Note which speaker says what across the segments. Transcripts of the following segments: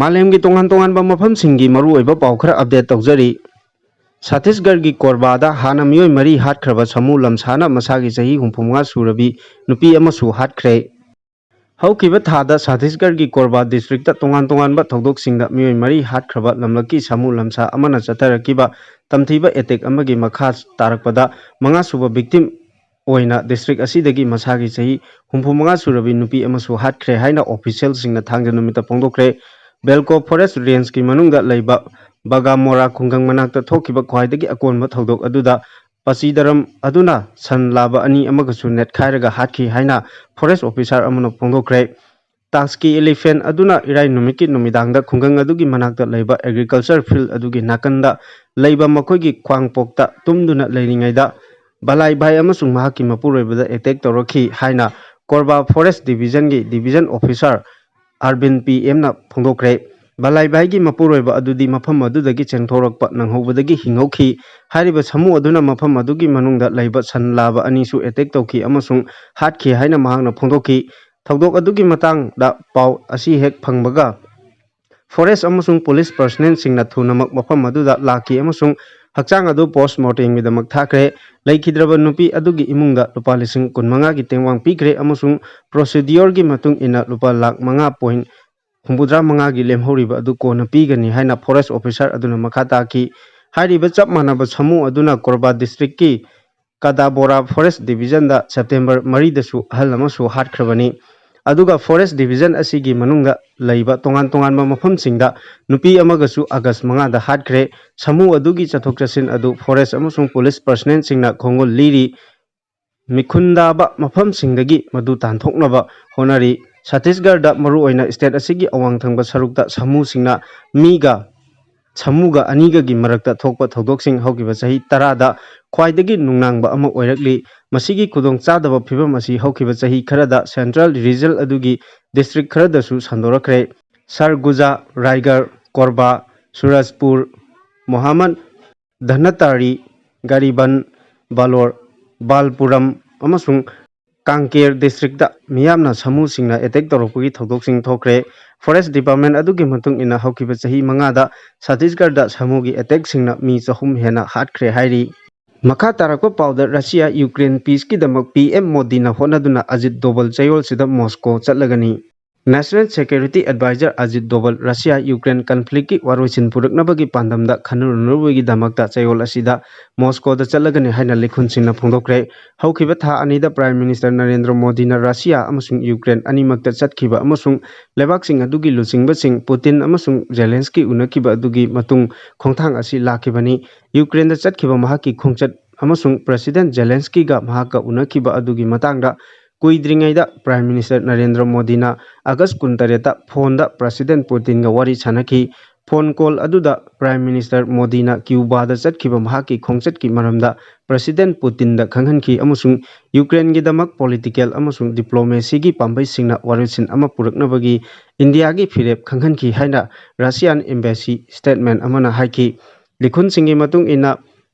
Speaker 1: मालेमगी तोंगान-तोंगानबा मफमसिंगी मरुओइबा पाउ खरा अपडेट तौजरी। छत्तीसगढ़ कोरबादा हाना मियोय मरी हाटख्रबा समूह लमसाना मसागी चही 65 सूरबी नुपी अमसु हाटख्रे। हौकिबा थादा छत्तीसगढ़ कोरबा डिस्ट्रिक्ट तोंगान-तोंगानबा थौदोकसिंगदा मियोय मरी हाटख्रबा लमलकी समूह लमसा अमना चतरकिबा तमथीबा एटेक अमगी मखा तारकपदा 5 सुबा विक्टिम ओइना डिस्ट्रिक्ट असिदगी मसागी चही 65 सूरबी नुपी अमसु हाटख्रे हाइना ऑफिशियल सिंगना थांगजा नुमिता फोंदोक्रे। बेलको फॉरेस्ट रेंज की मनुंगदा लैबा बगामोरा खुंगंग मनाक्ता थोकिबा ख्वाइदगी अकोनबा थौदोक अदुदा ꯄꯥꯆꯤꯗꯔꯝ ꯑꯗꯨꯅ ꯁꯟ ꯂꯥꯕ ꯑꯅꯤ ꯑꯃꯒꯁꯨ ꯅꯦꯠꯈꯥꯏꯔꯒ ꯍꯥꯠꯈꯤ ꯍꯥꯏꯅ ꯐꯣꯔꯦꯁꯠ ꯑꯣꯐꯤꯁꯥꯔ ꯑꯃꯅ ꯐꯣꯡꯗꯣꯛꯈ꯭ꯔꯦ꯫ ꯇꯥꯛꯁꯀꯤ ꯏꯂꯤꯐꯦꯟꯠ ꯑꯗꯨꯅ ꯏꯔꯥꯏ ꯅꯨꯃꯤꯠꯀꯤ ꯅꯨꯃꯤꯗꯥꯡꯗ ꯈꯨꯡꯒꯪ ꯑꯗꯨꯒꯤ ꯃꯅꯥꯛꯇ ꯂꯩꯕ ꯑꯦꯒ꯭ꯔꯤꯀꯜꯆꯔ ꯐꯤꯜꯗ ꯑꯗꯨꯒꯤ ꯅꯥꯀꯟꯗ ꯂꯩꯕ ꯃꯈꯣꯏꯒꯤ ꯈ꯭ꯋꯥꯡꯄꯣꯛꯇ ꯇꯨꯝꯗꯨꯅ ꯂꯩꯔꯤꯉꯩꯗ ꯕꯂꯥꯏꯚꯥꯏ ꯑꯃꯁꯨꯡ ꯃꯍꯥꯛꯀꯤ ꯃꯄꯨꯔꯣꯏꯕꯗ ꯑꯦꯇꯦꯛ ꯇꯧꯔꯛꯈꯤ ꯍꯥꯏꯅ ꯀꯣꯔꯕꯥ ꯐꯣꯔꯦꯁꯠ ꯗꯤꯕꯤꯖꯟꯒꯤ ꯗꯤꯕꯤꯖꯟ ꯑꯣꯐꯤꯁꯥꯔ ꯑꯔꯕꯤꯟ ꯄꯤ.ꯑꯦꯝꯅ ꯐꯣꯡꯗꯣꯛꯈ꯭ꯔꯦ꯫ ꯕꯂꯥꯏꯚꯥꯏꯒꯤ ꯃꯄꯨꯔꯣꯏꯕ ꯑꯗꯨꯗꯤ ꯃꯐꯝ ꯑꯗꯨꯗꯒꯤ ꯆꯦꯟꯊꯣꯔꯛꯄ ꯅꯪꯍꯧꯕꯗꯒꯤ ꯍꯤꯡꯍꯧꯈꯤ꯫ ꯍꯥꯏꯔꯤꯕ ꯁꯃꯨ ꯑꯗꯨꯅ ꯃꯐꯝ ꯑꯗꯨꯒꯤ ꯃꯅꯨꯡꯗ ꯂꯩꯕ ꯁꯟ ꯂꯥꯕ ꯑꯅꯤꯁꯨ ꯑꯦꯇꯦꯛ ꯇꯧꯈꯤ ꯑꯃꯁꯨꯡ ꯍꯥꯠꯈꯤ ꯍꯥꯏꯅ ꯃꯍꯥꯛꯅ ꯐꯣꯡꯗꯣꯛꯈꯤ꯫ ꯊꯧꯗꯣꯛ ꯑꯗꯨꯒꯤ ꯃꯇꯥꯡꯗ ꯄꯥꯎ ꯑꯁꯤ ꯍꯦꯛ ꯐꯪꯕꯒ ꯐꯣꯔꯦꯁꯠ ꯑꯃꯁꯨꯡ ꯄꯨꯂꯤꯁ ꯄꯔꯁꯣꯅꯦꯜꯁꯤꯡꯅ ꯊꯨꯅꯃꯛ ꯃꯐꯝ ꯑꯗꯨꯗ ꯂꯥꯛꯈꯤ ꯑꯃꯁꯨꯡ ꯍꯛꯆꯥꯡ ꯑꯗꯨ ꯄꯣꯁꯠꯃꯣꯔꯇꯦꯝꯒꯤꯗꯃꯛ ꯊꯥꯈ꯭ꯔꯦ꯫ ꯂꯩꯈꯤꯗ꯭ꯔꯕ ꯅꯨꯄꯤ ꯑꯗꯨꯒꯤ ꯏꯃꯨꯡꯗ ꯂꯨꯄꯥ 15,000ꯒꯤ ꯇꯦꯡꯋꯥꯡ ꯄꯤꯈ꯭ꯔꯦ ꯑꯃꯁꯨꯡ ꯄ꯭ꯔꯣꯁꯤꯗ꯭ꯌꯨꯑꯣꯔꯒꯤ ꯃꯇꯨꯡ ꯏꯟꯅ ꯂꯨꯄꯥ 5,65,000ꯒꯤ ꯂꯦꯝꯍꯧꯔꯤꯕ ꯑꯗꯨ ꯀꯣꯟꯅ ꯄꯤꯒꯅꯤ ꯍꯥꯏꯅ ꯐꯣꯔꯦꯁꯠ ꯑꯣꯐꯤꯁꯥꯔ ꯑꯗꯨꯅ ꯃꯈꯥ ꯇꯥꯈꯤ꯫ ꯍꯥꯏꯔꯤꯕ ꯆꯞ ꯃꯥꯟꯅꯕ ꯁꯃꯨ ꯑꯗꯨꯅ ꯀꯣꯔꯕꯥ ꯗꯤꯁꯇ꯭ꯔꯤꯛꯀꯤ ꯀꯗꯥꯕꯣꯔꯥ ꯐꯣꯔꯦꯁꯠ ꯗꯤꯕꯤꯖꯟꯗ ꯁꯦꯞꯇꯦꯝꯕꯔ 4ꯗꯁꯨ ꯑꯍꯜ ꯑꯃꯁꯨ ꯍꯥꯠꯈ꯭ꯔꯕꯅꯤ꯫ ꯑꯗꯨꯒ ꯐꯣꯔꯦꯁꯠ ꯗꯤꯕꯤꯖꯟ ꯑꯁꯤꯒꯤ ꯃꯅꯨꯡꯗ ꯂꯩꯕ ꯇꯣꯉꯥꯟ-ꯇꯣꯉꯥꯟꯕ ꯃꯐꯝꯁꯤꯡꯗ ꯅꯨꯄꯤ ꯑꯃꯒꯁꯨ ꯑꯥꯒꯁꯠ 5ꯗ ꯍꯥꯠꯈ꯭ꯔꯦ꯫ ꯁꯃꯨ ꯑꯗꯨꯒꯤ ꯆꯠꯊꯣꯛ-ꯆꯠꯁꯤꯟ ꯑꯗꯨ ꯐꯣꯔꯦꯁꯠ ꯑꯃꯁꯨꯡ ꯄꯨꯂꯤꯁ ꯄꯔꯁꯣꯅꯦꯜꯁꯤꯡꯅ ꯈꯣꯡꯒꯨꯜ ꯂꯤꯔꯤ꯫ ꯃꯤꯈꯨꯟꯗꯥꯕ ꯃꯐꯝꯁꯤꯡꯗꯒꯤ ꯃꯗꯨ ꯇꯥꯟꯊꯣꯛꯅꯕ ꯍꯣꯠꯅꯔꯤ꯫ ꯁꯠꯇꯤꯁꯒꯔꯗ ꯃꯔꯨꯑꯣꯏꯅ ꯁ꯭ꯇꯦꯠ ꯑꯁꯤꯒꯤ ꯑꯋꯥꯡ ꯊꯪꯕ ꯁꯔꯨꯛꯇ ꯁꯃꯨꯁꯤꯡꯅ ꯃꯤꯒ ꯁꯃꯨꯒ ꯑꯅꯤꯒꯒꯤ ꯃꯔꯛꯇ ꯊꯣꯛꯄ ꯊꯧꯗꯣꯛꯁꯤꯡ ꯍꯧꯈꯤꯕ ꯆꯍꯤ 10ꯗ ꯈ꯭ꯋꯥꯏꯗꯒꯤ ꯅꯨꯡꯅꯥꯡꯕ ꯑꯃ ꯑꯣꯏꯔꯛꯂꯤ꯫ ꯃꯁꯤꯒꯤ ꯈꯨꯗꯣꯡꯆꯥꯗꯕ ꯐꯤꯚꯝ ꯑꯁꯤ ꯍꯧꯈꯤꯕ ꯆꯍꯤ ꯈꯔꯗ ꯁꯦꯟꯇ꯭ꯔꯦꯜ ꯔꯤꯖꯜ ꯑꯗꯨꯒꯤ ꯗꯤꯁꯇ꯭ꯔꯤꯛ ꯈꯔꯗꯁꯨ ꯁꯟꯗꯣꯔꯛꯈ꯭ꯔꯦ꯫ ꯁꯔꯒꯨꯖꯥ, ꯔꯥꯏꯒꯔ, ꯀꯣꯔꯕꯥ, ꯁꯨꯔꯖꯄꯨꯔ, ꯃꯣꯍꯃꯗꯙꯅꯇꯥꯔꯤ, ꯒꯔꯤꯕꯟ, ꯕꯂꯣꯔ, ꯕꯥꯜꯄꯨꯔꯝ ꯑꯃꯁꯨꯡ ꯀꯥꯡꯀꯦꯔ ꯗꯤꯁꯇ꯭ꯔꯤꯛꯇ ꯃꯤꯌꯥꯝꯅ ꯁꯃꯨꯁꯤꯡꯅ ꯑꯦꯇꯦꯛ ꯇꯧꯔꯛꯄꯒꯤ ꯊꯧꯗꯣꯛꯁꯤꯡ ꯊꯣꯛꯈ꯭ꯔꯦ꯫ ꯐꯣꯔꯦꯁꯠ ꯗꯤꯄꯥꯔꯠꯃꯦꯟꯠ ꯑꯗꯨꯒꯤ ꯃꯇꯨꯡ ꯏꯟꯅ ꯍꯧꯈꯤꯕ ꯆꯍꯤ 5ꯗ ꯁꯠꯇꯤꯁꯒꯔꯗ ꯁꯃꯨꯒꯤ ꯑꯦꯇꯦꯛꯁꯤꯡꯅ ꯃꯤ 300 ꯍꯦꯟꯅ ꯍꯥꯠꯈ꯭ꯔꯦ ꯍꯥꯏꯔꯤ꯫ ꯃꯈꯥ ꯇꯥꯔꯛꯄ ꯄꯥꯎꯗ ꯔꯁꯤꯌꯥ ꯌꯨꯀ꯭ꯔꯦꯟ ꯄꯤꯁꯀꯤꯗꯃꯛ ꯄꯤ.ꯑꯦꯝ. ꯃꯣꯗꯤꯅ ꯍꯣꯠꯅꯗꯨꯅ ꯑꯖꯤꯠ ꯗꯣꯚꯜ ꯆꯌꯣꯜꯁꯤꯗ ꯃꯣꯁꯀꯣ ꯆꯠꯂꯒꯅꯤ꯫ National security adviser Ajit Doval Russia Ukraine ꯀꯟꯐ꯭ꯂꯤꯛꯀꯤ ꯋꯥꯔꯣꯏꯁꯤꯟ ꯄꯨꯔꯛꯅꯕꯒꯤ ꯄꯥꯟꯗꯝꯗ ꯈꯟꯅꯔꯨꯅꯕꯒꯤꯗꯃꯛꯇ ꯆꯌꯣꯜ ꯑꯁꯤꯗ ꯃꯣꯁꯀꯣꯗ ꯆꯠꯂꯒꯅꯤ ꯍꯥꯏꯅ ꯂꯤꯈꯨꯟꯁꯤꯡꯅ ꯐꯣꯡꯗꯣꯛꯈ꯭ꯔꯦ꯫ ꯍꯧꯈꯤꯕ ꯊꯥ ꯑꯅꯤꯗ ꯄ꯭ꯔꯥꯏꯝ ꯃꯤꯅꯤꯁꯇꯔ ꯅꯔꯦꯟꯗ꯭ꯔ ꯃꯣꯗꯤꯅ ꯔꯁꯤꯌꯥ ꯑꯃꯁꯨꯡ ꯌꯨꯀ꯭ꯔꯦꯟ ꯑꯅꯤꯃꯛꯇ ꯆꯠꯈꯤꯕ ꯑꯃꯁꯨꯡ ꯂꯩꯕꯥꯛꯁꯤꯡ ꯑꯗꯨꯒꯤ ꯂꯨꯆꯤꯡꯕꯁꯤꯡ ꯄꯨꯇꯤꯟ ꯑꯃꯁꯨꯡ ꯖꯦꯂꯦꯟꯁꯀꯤ ꯎꯅꯈꯤꯕ ꯑꯗꯨꯒꯤ ꯃꯇꯨꯡ ꯈꯣꯡꯊꯥꯡ ꯑꯁꯤ ꯂꯥꯛꯈꯤꯕꯅꯤ꯫ ꯌꯨꯀ꯭ꯔꯦꯟꯗ ꯆꯠꯈꯤꯕ ꯃꯍꯥꯛꯀꯤ ꯈꯣꯡꯆꯠ ꯑꯃꯁꯨꯡ ꯄ꯭ꯔꯦꯁꯤꯗꯦꯟꯠ ꯖꯦꯂꯦꯟꯁꯀꯤꯒ ꯃꯍꯥꯛꯀ ꯎꯅꯈꯤꯕ ꯑꯗꯨꯒꯤ ꯃꯇꯥꯡꯗ ꯀꯨꯏꯗ꯭ꯔꯤꯉꯩꯗ ꯄ꯭ꯔꯥꯏꯝ ꯃꯤꯅꯤꯁꯇꯔ ꯅꯔꯦꯟꯗ꯭ꯔ ꯃꯣꯗꯤꯅ ꯑꯥꯒꯁꯠ 23ꯗ ꯐꯣꯟꯗ ꯄ꯭ꯔꯦꯁꯤꯗꯦꯟꯠ ꯄꯨꯇꯤꯟꯒ ꯋꯥꯔꯤ ꯁꯥꯅꯈꯤ꯫ ꯐꯣꯟ ꯀꯣꯜ ꯑꯗꯨꯗ ꯄ꯭ꯔꯥꯏꯝ ꯃꯤꯅꯤꯁꯇꯔ ꯃꯣꯗꯤꯅ ꯀ꯭ꯌꯨꯕꯥꯗ ꯆꯠꯈꯤꯕ ꯃꯍꯥꯛꯀꯤ ꯈꯣꯡꯆꯠꯀꯤ ꯃꯔꯝꯗ ꯄ꯭ꯔꯦꯁꯤꯗꯦꯟꯠ ꯄꯨꯇꯤꯟꯗ ꯈꯪꯍꯟꯈꯤ ꯑꯃꯁꯨꯡ ꯌꯨꯀ꯭ꯔꯦꯟꯒꯤꯗꯃꯛ ꯄꯣꯂꯤꯇꯤꯀꯦꯜ ꯑꯃꯁꯨꯡ ꯗꯤꯄ꯭ꯂꯣꯃꯦꯁꯤꯒꯤ ꯄꯥꯝꯕꯩꯁꯤꯡꯅ ꯋꯥꯔꯣꯏꯁꯤꯟ ꯑꯃ ꯄꯨꯔꯛꯅꯕꯒꯤ ꯏꯟꯗꯤꯌꯥꯒꯤ ꯐꯤꯔꯦꯞ ꯈꯪꯍꯟꯈꯤ ꯍꯥꯏꯅ ꯔꯁꯤꯌꯥꯟ ꯑꯦꯝꯕꯦꯁꯤ ꯁ꯭ꯇꯦꯠꯃꯦꯟꯠ ꯑꯃꯅ ꯍꯥꯏꯈꯤ꯫ ꯂꯤꯈꯨꯟꯁꯤꯡꯒꯤ ꯃꯇꯨꯡ ꯏꯟꯅ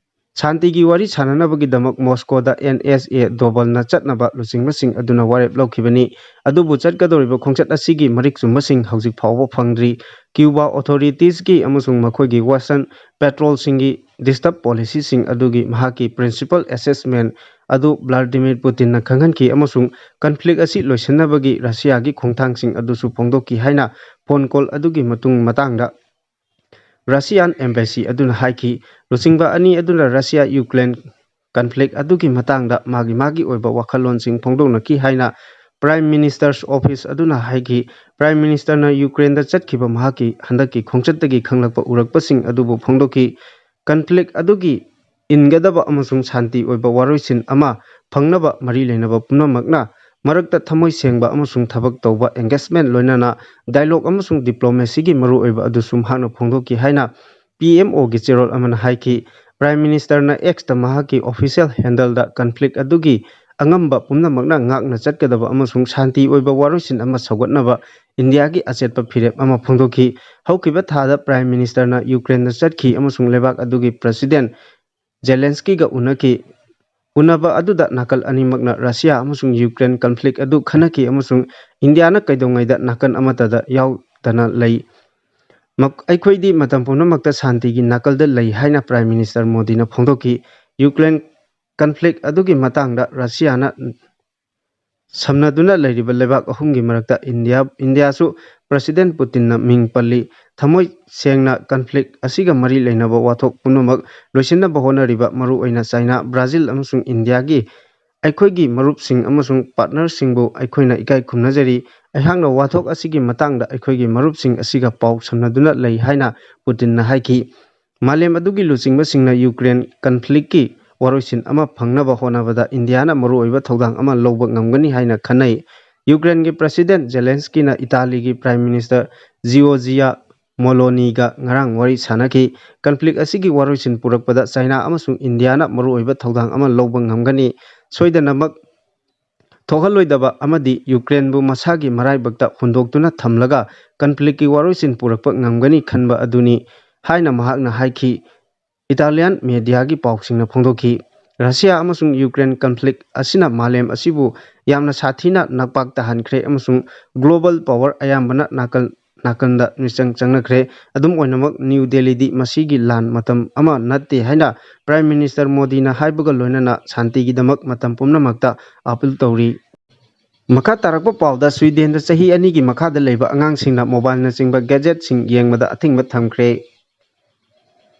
Speaker 1: ꯁꯥꯟꯇꯤꯒꯤ ꯋꯥꯔꯤ ꯁꯥꯅꯅꯕꯒꯤꯗꯃꯛ ꯃꯣꯁꯀꯣꯗ ꯑꯦꯟ.ꯑꯦꯁ.ꯑꯦ. ꯗꯣꯚꯜꯅ ꯆꯠꯅꯕ ꯂꯨꯆꯤꯡꯕꯁꯤꯡ ꯑꯗꯨꯅ ꯋꯥꯔꯦꯞ ꯂꯧꯈꯤꯕꯅꯤ꯫ ꯑꯗꯨꯕꯨ ꯆꯠꯀꯗꯧꯔꯤꯕ ꯈꯣꯡꯆꯠ ꯑꯁꯤꯒꯤ ꯃꯔꯤꯛ ꯆꯨꯝꯕꯁꯤꯡ ꯍꯧꯖꯤꯛ ꯐꯥꯎꯕ ꯐꯪꯗ꯭ꯔꯤ꯫ ꯀ꯭ꯌꯨꯕꯥ ꯑꯣꯊꯣꯔꯤꯇꯤꯖꯒꯤ ꯑꯃꯁꯨꯡ ꯃꯈꯣꯏꯒꯤ ꯋꯦꯁꯇꯔꯟ ꯄꯦꯇ꯭ꯔꯣꯜꯁꯤꯡꯒꯤ ꯗꯤꯁꯇꯔꯕ ꯄꯣꯂꯤꯁꯤꯁꯤꯡ ꯑꯗꯨꯒꯤ ꯃꯍꯥꯛꯀꯤ ꯄ꯭ꯔꯤꯟꯁꯤꯄꯜ ꯑꯦꯁꯦꯁꯃꯦꯟꯠ ꯑꯗꯨ ꯚ꯭ꯂꯥꯗꯤꯃꯤꯔ ꯄꯨꯇꯤꯟꯅ ꯈꯪꯍꯟꯈꯤ ꯑꯃꯁꯨꯡ ꯀꯟꯐ꯭ꯂꯤꯛ ꯑꯁꯤ ꯂꯣꯏꯁꯤꯟꯅꯕꯒꯤ ꯔꯁꯤꯌꯥꯒꯤ ꯈꯣꯡꯊꯥꯡꯁꯤꯡ ꯑꯗꯨꯁꯨ ꯐꯣꯡꯗꯣꯛꯈꯤ ꯍꯥꯏꯅ ꯐꯣꯟ ꯀꯣꯜ ꯑꯗꯨꯒꯤ ꯃꯇꯥꯡꯗ ꯔꯁꯤꯌꯥꯟ ꯑꯦꯝꯕꯦꯁꯤ ꯑꯗꯨꯅ ꯍꯥꯏꯈꯤ꯫ ꯂꯨꯆꯤꯡꯕ ꯑꯅꯤ ꯑꯗꯨꯅ ꯔꯁꯤꯌꯥ ꯌꯨꯀ꯭ꯔꯦꯟ ꯀꯟꯐ꯭ꯂꯤꯛ ꯑꯗꯨꯒꯤ ꯃꯇꯥꯡꯗ ꯃꯥꯒꯤ ꯑꯣꯏꯕ ꯋꯥꯈꯜꯂꯣꯟꯁꯤꯡ ꯐꯣꯡꯗꯣꯛꯅꯈꯤ ꯍꯥꯏꯅ ꯄ꯭ꯔꯥꯏꯝ ꯃꯤꯅꯤꯁꯇꯔꯁ ꯑꯣꯐꯤꯁ ꯑꯗꯨꯅ ꯍꯥꯏꯈꯤ꯫ ꯄ꯭ꯔꯥꯏꯝ ꯃꯤꯅꯤꯁꯇꯔꯅ ꯌꯨꯀ꯭ꯔꯦꯟꯗ ꯆꯠꯈꯤꯕ ꯃꯍꯥꯛꯀꯤ ꯍꯟꯗꯛꯀꯤ ꯈꯣꯡꯆꯠꯇꯒꯤ ꯈꯪꯂꯛꯄ ꯎꯔꯛꯄꯁꯤꯡ ꯑꯗꯨꯕꯨ ꯐꯣꯡꯗꯣꯛꯈꯤ꯫ ꯀꯟꯐ꯭ꯂꯤꯛ ꯑꯗꯨꯒꯤ ꯏꯟꯒꯗꯕ ꯑꯃꯁꯨꯡ ꯁꯥꯟꯇꯤ ꯑꯣꯏꯕ ꯋꯥꯔꯣꯏꯁꯤꯟ ꯑꯃ ꯐꯪꯅꯕ ꯃꯔꯤ ꯂꯩꯅꯕ ꯄꯨꯝꯅꯃꯛꯅ ꯃꯔꯛꯇ ꯊꯃꯣꯏ ꯁꯦꯡꯕ ꯑꯃꯁꯨꯡ ꯊꯕꯛ ꯇꯧꯕ ꯑꯦꯡꯒꯦꯖꯃꯦꯟꯠ ꯂꯣꯏꯅꯅ ꯗꯥꯏꯂꯣꯒ ꯑꯃꯁꯨꯡ ꯗꯤꯄ꯭ꯂꯣꯃꯦꯁꯤꯒꯤ ꯃꯔꯨꯑꯣꯏꯕ ꯑꯗꯨꯁꯨ ꯃꯍꯥꯛꯅ ꯐꯣꯡꯗꯣꯛꯈꯤ ꯍꯥꯏꯅ ꯄꯤ.ꯑꯦꯝ.ꯑꯣ.ꯒꯤ ꯆꯦꯔꯣꯜ ꯑꯃꯅ ꯍꯥꯏꯈꯤ꯫ ꯄ꯭ꯔꯥꯏꯝ ꯃꯤꯅꯤꯁꯇꯔꯅ ꯑꯦꯛꯁꯇ ꯃꯍꯥꯛꯀꯤ ꯑꯣꯐꯤꯁꯤꯌꯦꯜ ꯍꯦꯟꯗꯜꯗ ꯀꯟꯐ꯭ꯂꯤꯛ ꯑꯗꯨꯒꯤ ꯑꯉꯝꯕ ꯄꯨꯝꯅꯃꯛꯅ ꯉꯥꯛꯅ ꯆꯠꯀꯗꯕ ꯑꯃꯁꯨꯡ ꯁꯥꯟꯇꯤ ꯑꯣꯏꯕ ꯋꯥꯔꯣꯏꯁꯤꯟ ꯑꯃ ꯁꯧꯒꯠꯅꯕ ꯏꯟꯗꯤꯌꯥꯒꯤ ꯑꯆꯦꯠꯄ ꯐꯤꯔꯦꯞ ꯑꯃ ꯐꯣꯡꯗꯣꯛꯈꯤ꯫ ꯍꯧꯈꯤꯕ ꯊꯥꯗ ꯄ꯭ꯔꯥꯏꯝ ꯃꯤꯅꯤꯁꯇꯔꯅ ꯌꯨꯀ꯭ꯔꯦꯟꯗ ꯆꯠꯈꯤ ꯑꯃꯁꯨꯡ ꯂꯩꯕꯥꯛ ꯑꯗꯨꯒꯤ ꯄ꯭ꯔꯦꯁꯤꯗꯦꯟꯠ ꯖꯦꯂꯦꯟꯁꯀꯤꯒ ꯎꯅꯈꯤ꯫ ꯎꯅꯕ ꯑꯗꯨꯗ ꯅꯥꯀꯜ ꯑꯅꯤꯃꯛꯅ ꯔꯁꯤꯌꯥ ꯑꯃꯁꯨꯡ ꯌꯨꯀ꯭ꯔꯦꯟ ꯀꯟꯐ꯭ꯂꯤꯛ ꯑꯗꯨ ꯈꯟꯅꯈꯤ ꯑꯃꯁꯨꯡ ꯏꯟꯗꯤꯌꯥꯅ ꯀꯩꯗꯧꯉꯩꯗ ꯅꯥꯀꯟ ꯑꯃꯠꯇꯗ ꯌꯥꯎꯗꯅ ꯂꯩ ꯑꯩꯈꯣꯏꯗꯤ ꯃꯇꯝ ꯄꯨꯝꯅꯃꯛꯇ ꯁꯥꯟꯇꯤꯒꯤ ꯅꯥꯀꯜꯗ ꯂꯩ ꯍꯥꯏꯅ ꯄ꯭ꯔꯥꯏꯝ ꯃꯤꯅꯤꯁꯇꯔ ꯃꯣꯗꯤꯅ ꯐꯣꯡꯗꯣꯛꯈꯤ꯫ ꯌꯨꯀ꯭ꯔꯦꯟ ꯀꯟꯐ꯭ꯂꯤꯛ ꯑꯗꯨꯒꯤ ꯃꯇꯥꯡꯗ ꯔꯁꯤꯌꯥꯅ ꯁꯝꯅꯗꯨꯅ ꯂꯩꯔꯤꯕ ꯂꯩꯕꯥꯛ ꯑꯍꯨꯝꯒꯤ ꯃꯔꯛꯇ ꯏꯟꯗꯤꯌꯥꯁꯨ ꯄ꯭ꯔꯦꯁꯤꯗꯦꯟꯠ ꯄꯨꯇꯤꯟꯅ ꯃꯤꯡ ꯄꯜꯂꯤ꯫ ꯊꯃꯣꯏ ꯁꯦꯡꯅ ꯀꯟꯐ꯭ꯂꯤꯛ ꯑꯁꯤꯒ ꯃꯔꯤ ꯂꯩꯅꯕ ꯋꯥꯊꯣꯛ ꯄꯨꯝꯅꯃꯛ ꯂꯣꯏꯁꯤꯟꯅꯕ ꯍꯣꯠꯅꯔꯤꯕ ꯃꯔꯨꯑꯣꯏꯅ ꯆꯥꯏꯅꯥ, ꯕ꯭ꯔꯥꯖꯤꯜ ꯑꯃꯁꯨꯡ ꯏꯟꯗꯤꯌꯥꯒꯤ ꯑꯩꯈꯣꯏꯒꯤ ꯃꯔꯨꯞꯁꯤꯡ ꯑꯃꯁꯨꯡ ꯄꯥꯔꯠꯅꯔꯁꯤꯡꯕꯨ ꯑꯩꯈꯣꯏꯅ ꯏꯀꯥꯏ ꯈꯨꯝꯅꯖꯔꯤ꯫ ꯑꯩꯍꯥꯛꯅ ꯋꯥꯊꯣꯛ ꯑꯁꯤꯒꯤ ꯃꯇꯥꯡꯗ ꯑꯩꯈꯣꯏꯒꯤ ꯃꯔꯨꯞꯁꯤꯡ ꯑꯁꯤꯒ ꯄꯥꯎ ꯁꯝꯅꯗꯨꯅ ꯂꯩ ꯍꯥꯏꯅ ꯄꯨꯇꯤꯟꯅ ꯍꯥꯏꯈꯤ꯫ ꯃꯥꯂꯦꯝ ꯑꯗꯨꯒꯤ ꯂꯨꯆꯤꯡꯕꯁꯤꯡꯅ ꯌꯨꯀ꯭ꯔꯦꯟ ꯀꯟꯐ꯭ꯂꯤꯛꯀꯤ ꯋꯥꯔꯣꯏꯁꯤꯟ ꯑꯃ ꯐꯪꯅꯕ ꯍꯣꯠꯅꯕꯗ ꯏꯟꯗꯤꯌꯥꯅ ꯃꯔꯨꯑꯣꯏꯕ ꯊꯧꯗꯥꯡ ꯑꯃ ꯂꯧꯕ ꯉꯝꯒꯅꯤ ꯍꯥꯏꯅ ꯈꯟꯅꯩ꯫ ꯌꯨꯀ꯭ꯔꯦꯟꯒꯤ ꯄ꯭ꯔꯦꯁꯤꯗꯦꯟꯠ ꯖꯦꯂꯦꯟꯁꯀꯤꯅ ꯏꯇꯥꯂꯤꯒꯤ ꯄ꯭ꯔꯥꯏꯝ ꯃꯤꯅꯤꯁꯇꯔ ꯖꯤꯑꯣꯔꯖꯤꯌꯥ ꯃꯦꯂꯣꯅꯤꯒ ꯉꯔꯥꯡ ꯋꯥꯔꯤ ꯁꯥꯅꯈꯤ꯫ ꯀꯟꯐ꯭ꯂꯤꯛ ꯑꯁꯤꯒꯤ ꯋꯥꯔꯣꯏꯁꯤꯟ ꯄꯨꯔꯛꯄꯗ ꯆꯥꯏꯅꯥ ꯑꯃꯁꯨꯡ ꯏꯟꯗꯤꯌꯥꯅ ꯃꯔꯨꯑꯣꯏꯕ ꯊꯧꯗꯥꯡ ꯑꯃ ꯂꯧꯕ ꯉꯝꯒꯅꯤ꯫ ꯁꯣꯏꯗꯅꯃꯛ ꯊꯣꯛꯍꯜꯂꯣꯏꯗꯕ ꯑꯃꯗꯤ ꯌꯨꯀ꯭ꯔꯦꯟꯕꯨ ꯃꯁꯥꯒꯤ ꯃꯔꯥꯏꯕꯛꯇ ꯍꯨꯟꯗꯣꯛꯇꯨꯅ ꯊꯝꯂꯒ ꯀꯟꯐ꯭ꯂꯤꯛꯀꯤ ꯋꯥꯔꯣꯏꯁꯤꯟ ꯄꯨꯔꯛꯄ ꯉꯝꯒꯅꯤ ꯈꯟꯕ ꯑꯗꯨꯅꯤ ꯍꯥꯏꯅ ꯃꯍꯥꯛꯅ ꯍꯥꯏꯈꯤ꯫ ꯏꯇꯥꯂꯤꯌꯥꯟ ꯃꯦꯗꯤꯌꯥꯒꯤ ꯄꯥꯎꯁꯤꯡꯅ ꯐꯣꯡꯗꯣꯛꯈꯤ꯫ ꯔꯁꯤꯌꯥ ꯑꯃꯁꯨꯡ ꯌꯨꯀ꯭ꯔꯦꯟ ꯀꯟꯐ꯭ꯂꯤꯛ ꯑꯁꯤꯅ ꯃꯥꯂꯦꯝ ꯑꯁꯤꯕꯨ ꯌꯥꯝꯅ ꯁꯥꯊꯤꯅ ꯅꯥꯛꯄꯥꯛ ꯇꯥꯍꯟꯈ꯭ꯔꯦ ꯑꯃꯁꯨꯡ ꯒ꯭ꯂꯣꯕꯜ ꯄꯥꯋꯔ ꯑꯌꯥꯝꯕꯅ ꯅꯥꯀꯟꯗ ꯃꯤꯆꯪ ꯆꯪꯅꯈ꯭ꯔꯦ꯫ ꯑꯗꯨꯝ ꯑꯣꯏꯅꯃꯛ ꯅ꯭ꯌꯨ ꯗꯦꯜꯂꯤꯗꯤ ꯃꯁꯤꯒꯤ ꯂꯥꯟ ꯃꯇꯝ ꯑꯃ ꯅꯠꯇꯦ ꯍꯥꯏꯅ ꯄ꯭ꯔꯥꯏꯝ ꯃꯤꯅꯤꯁꯇꯔ ꯃꯣꯗꯤꯅ ꯍꯥꯏꯕꯒ ꯂꯣꯏꯅꯅ ꯁꯥꯟꯇꯤꯒꯤꯗꯃꯛ ꯃꯇꯝ ꯄꯨꯝꯅꯃꯛꯇ ꯑꯥꯄꯤꯜ ꯇꯧꯔꯤ꯫ ꯃꯈꯥ ꯇꯥꯔꯛꯄ ꯄꯥꯎꯗ ꯁ꯭ꯋꯤꯗꯦꯟꯗ ꯆꯍꯤ 2ꯒꯤ ꯃꯈꯥꯗ ꯂꯩꯕ ꯑꯉꯥꯡꯁꯤꯡꯅ ꯃꯣꯕꯥꯏꯜꯅꯆꯤꯡꯕ ꯒꯦꯖꯦꯠꯁꯤꯡ ꯌꯦꯡꯕꯗ ꯑꯊꯤꯡꯕ ꯊꯝꯈ꯭ꯔꯦ꯫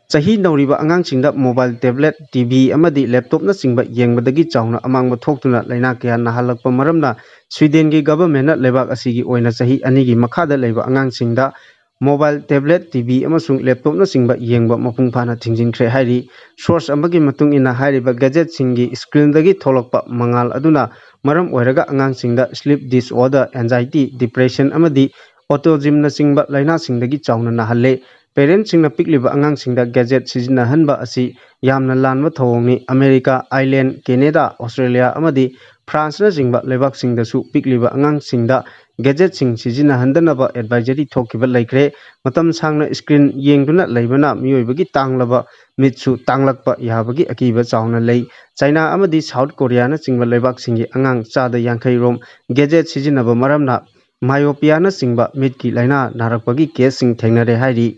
Speaker 1: ꯆꯍꯤ ꯅꯧꯔꯤꯕ ꯑꯉꯥꯡꯁꯤꯡꯗ ꯃꯣꯕꯥꯏꯜ, ꯇꯦꯕ꯭ꯂꯦꯠ, ꯇꯤꯚꯤ ꯑꯃꯗꯤ ꯂꯦꯞꯇꯣꯞꯅꯆꯤꯡꯕ ꯌꯦꯡꯕꯗꯒꯤ ꯆꯥꯎꯅ ꯑꯃꯥꯡꯕ ꯊꯣꯛꯇꯨꯅ ꯂꯩꯅꯥ ꯀꯌꯥ ꯅꯥꯍꯜꯂꯛꯄ ꯃꯔꯝꯅ ꯁ꯭ꯋꯤꯗꯦꯟꯒꯤ ꯒꯚꯔꯟꯃꯦꯟꯠꯅ ꯂꯩꯕꯥꯛ ꯑꯁꯤꯒꯤ ꯑꯣꯏꯅ ꯆꯍꯤ 2ꯒꯤ ꯃꯈꯥꯗ ꯂꯩꯕ ꯑꯉꯥꯡꯁꯤꯡꯗ ꯃꯣꯕꯥꯏꯜ, ꯇꯦꯕ꯭ꯂꯦꯠ, ꯇꯤꯚꯤ ꯑꯃꯁꯨꯡ ꯂꯦꯞꯇꯣꯞꯅꯆꯤꯡꯕ ꯌꯦꯡꯕ ꯃꯄꯨꯡ ꯐꯥꯅ ꯊꯤꯡꯖꯤꯟꯈ꯭ꯔꯦ ꯍꯥꯏꯔꯤ꯫ ꯁꯣꯔꯁ ꯑꯃꯒꯤ ꯃꯇꯨꯡ ꯏꯟꯅ ꯍꯥꯏꯔꯤꯕ ꯒꯦꯖꯦꯠꯁꯤꯡꯒꯤ ꯁ꯭ꯀ꯭ꯔꯤꯟꯗꯒꯤ ꯊꯣꯛꯂꯛꯄ ꯃꯉꯥꯜ ꯑꯗꯨꯅ ꯃꯔꯝ ꯑꯣꯏꯔꯒ ꯑꯉꯥꯡꯁꯤꯡꯗ ꯁ꯭ꯂꯤꯞ ꯗꯤꯁꯑꯣꯔꯗꯔ, ꯑꯦꯟꯖꯥꯏꯇꯤ, ꯗꯤꯄ꯭ꯔꯦꯁꯟ ꯑꯃꯗꯤ ꯑꯣꯇꯤꯖꯝꯅꯆꯤꯡꯕ ꯂꯥꯏꯅꯥꯁꯤꯡꯗꯒꯤ ꯆꯥꯎꯅ ꯅꯥꯍꯜꯂꯦ꯫ ꯄꯦꯔꯦꯟꯠꯁꯤꯡꯅ ꯄꯤꯛꯂꯤꯕ ꯑꯉꯥꯡꯁꯤꯡꯗ ꯒꯦꯖꯦꯠ ꯁꯤꯖꯤꯟꯅꯍꯟꯕ ꯑꯁꯤ ꯌꯥꯝꯅ ꯂꯥꯟꯕ ꯊꯧꯑꯣꯡꯅꯤ꯫ ꯑꯃꯦꯔꯤꯀꯥ, ꯑꯥꯏꯔꯂꯦꯟꯗ, ꯀꯦꯅꯦꯗꯥ, ꯑꯣꯁꯇ꯭ꯔꯦꯂꯤꯌꯥ ꯑꯃꯗꯤ ꯐ꯭ꯔꯥꯟꯁꯅꯆꯤꯡꯕ ꯂꯩꯕꯥꯛꯁꯤꯡꯗꯁꯨ ꯄꯤꯛꯂꯤꯕ ꯑꯉꯥꯡꯁꯤꯡꯗ ꯒꯦꯖꯦꯠꯁꯤꯡ ꯁꯤꯖꯤꯟꯅꯍꯟꯗꯅꯕ ꯑꯦꯗꯚꯥꯏꯖꯔꯤ ꯊꯣꯛꯈꯤꯕ ꯂꯩꯈ꯭ꯔꯦ꯫ ꯃꯇꯝ ꯁꯥꯡꯅ ꯁ꯭ꯀ꯭ꯔꯤꯟ ꯌꯦꯡꯗꯨꯅ ꯂꯩꯕꯅ ꯃꯤꯑꯣꯏꯕꯒꯤ ꯇꯥꯡꯂꯕ ꯃꯤꯠꯁꯨ ꯇꯥꯡꯂꯛꯄ ꯌꯥꯕꯒꯤ ꯑꯀꯤꯕ ꯆꯥꯎꯅ ꯂꯩ꯫ ꯆꯥꯏꯅꯥ ꯑꯃꯗꯤ ꯁꯥꯎꯊ ꯀꯣꯔꯤꯌꯥꯅꯆꯤꯡꯕ ꯂꯩꯕꯥꯛꯁꯤꯡꯒꯤ ꯑꯉꯥꯡ ꯆꯥꯗ 50 ꯔꯣꯝ ꯒꯦꯖꯦꯠ ꯁꯤꯖꯤꯟꯅꯕ ꯃꯔꯝꯅ ꯃꯥꯏꯑꯣꯄꯤꯌꯥꯅꯆꯤꯡꯕ ꯃꯤꯠꯀꯤ ꯂꯥꯏꯅꯥ ꯅꯥꯔꯛꯄꯒꯤ ꯀꯦꯁꯁꯤꯡ ꯊꯦꯡꯅꯔꯦ ꯍꯥꯏꯔꯤ꯫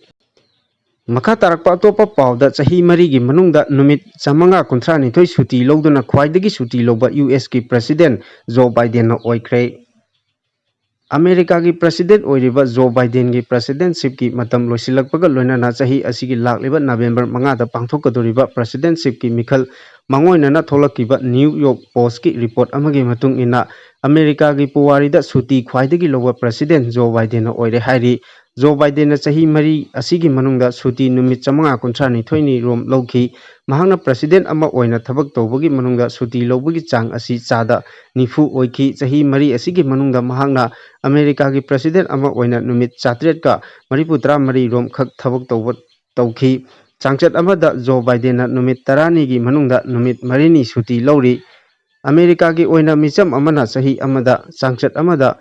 Speaker 1: ꯃꯈꯥ ꯇꯥꯔꯛꯄ ꯑꯇꯣꯞꯄ ꯄꯥꯎꯗ ꯆꯍꯤ 4ꯒꯤ ꯃꯅꯨꯡꯗ ꯅꯨꯃꯤꯠ 532 ꯁꯨꯇꯤ ꯂꯧꯗꯨꯅ ꯈ꯭ꯋꯥꯏꯗꯒꯤ ꯁꯨꯇꯤ ꯂꯧꯕ ꯌꯨ.ꯑꯦꯁ.ꯀꯤ ꯄ꯭ꯔꯦꯁꯤꯗꯦꯟꯠ ꯖꯣ ꯕꯥꯏꯗꯦꯟꯅ ꯑꯣꯏꯈ꯭ꯔꯦ꯫ ꯑꯃꯦꯔꯤꯀꯥꯒꯤ ꯄ꯭ꯔꯦꯁꯤꯗꯦꯟꯠ ꯑꯣꯏꯔꯤꯕ ꯖꯣ ꯕꯥꯏꯗꯦꯟꯒꯤ ꯄ꯭ꯔꯦꯁꯤꯗꯦꯟꯠꯁꯤꯞꯀꯤ ꯃꯇꯝ ꯂꯣꯏꯁꯤꯜꯂꯛꯄꯒ ꯂꯣꯏꯅꯅ ꯆꯍꯤ ꯑꯁꯤꯒꯤ ꯂꯥꯛꯂꯤꯕ ꯅꯕꯦꯝꯕꯔ 5ꯗ ꯄꯥꯡꯊꯣꯛꯀꯗꯧꯔꯤꯕ ꯄ꯭ꯔꯦꯁꯤꯗꯦꯟꯠꯁꯤꯞꯀꯤ ꯃꯤꯈꯜ ꯃꯥꯡꯑꯣꯏꯅꯅ ꯊꯣꯛꯂꯛꯈꯤꯕ ꯅ꯭ꯌꯨ ꯌꯣꯔꯛ ꯄꯣꯁꯠꯀꯤ ꯔꯤꯄꯣꯔꯠ ꯑꯃꯒꯤ ꯃꯇꯨꯡ ꯏꯟꯅ ꯑꯃꯦꯔꯤꯀꯥꯒꯤ ꯄꯨꯋꯥꯔꯤꯗ ꯁꯨꯇꯤ ꯈ꯭ꯋꯥꯏꯗꯒꯤ ꯂꯧꯕ ꯄ꯭ꯔꯦꯁꯤꯗꯦꯟꯠ ꯖꯣ ꯕꯥꯏꯗꯦꯟꯅ ꯑꯣꯏꯔꯦ ꯍꯥꯏꯔꯤ꯫ ꯖꯣ ꯕꯥꯏꯗꯦꯟꯅ ꯆꯍꯤ 4 ꯑꯁꯤꯒꯤ ꯃꯅꯨꯡꯗ ꯁꯨꯇꯤ ꯅꯨꯃꯤꯠ 532 ꯔꯣꯝ ꯂꯧꯈꯤ꯫ ꯃꯍꯥꯛꯅ ꯄ꯭ꯔꯦꯁꯤꯗꯦꯟꯠ ꯑꯃ ꯑꯣꯏꯅ ꯊꯕꯛ ꯇꯧꯕꯒꯤ ꯃꯅꯨꯡꯗ ꯁꯨꯇꯤ ꯂꯧꯕꯒꯤ ꯆꯥꯡ ꯑꯁꯤ ꯆꯥꯗ 90 ꯑꯣꯏꯈꯤ꯫ ꯆꯍꯤ 4 ꯑꯁꯤꯒꯤ ꯃꯅꯨꯡꯗ ꯃꯍꯥꯛꯅ ꯑꯃꯦꯔꯤꯀꯥꯒꯤ ꯄ꯭ꯔꯦꯁꯤꯗꯦꯟꯠ ꯑꯃ ꯑꯣꯏꯅ ꯅꯨꯃꯤꯠ 334 ꯔꯣꯝ ꯈꯛ ꯊꯕꯛ ꯇꯧꯈꯤ꯫ ꯆꯥꯡꯆꯠ ꯑꯃꯗ ꯖꯣ ꯕꯥꯏꯗꯦꯟꯅ ꯅꯨꯃꯤꯠ 12ꯅꯤꯒꯤ ꯃꯅꯨꯡꯗ ꯅꯨꯃꯤꯠ 4ꯅꯤ ꯁꯨꯇꯤ ꯂꯧꯔꯤ꯫ ꯑꯃꯦꯔꯤꯀꯥꯒꯤ ꯑꯣꯏꯅ ꯃꯤꯆꯝ ꯑꯃꯅ ꯆꯍꯤ ꯑꯃꯗ ꯆꯥꯡꯆꯠ ꯑꯃꯗ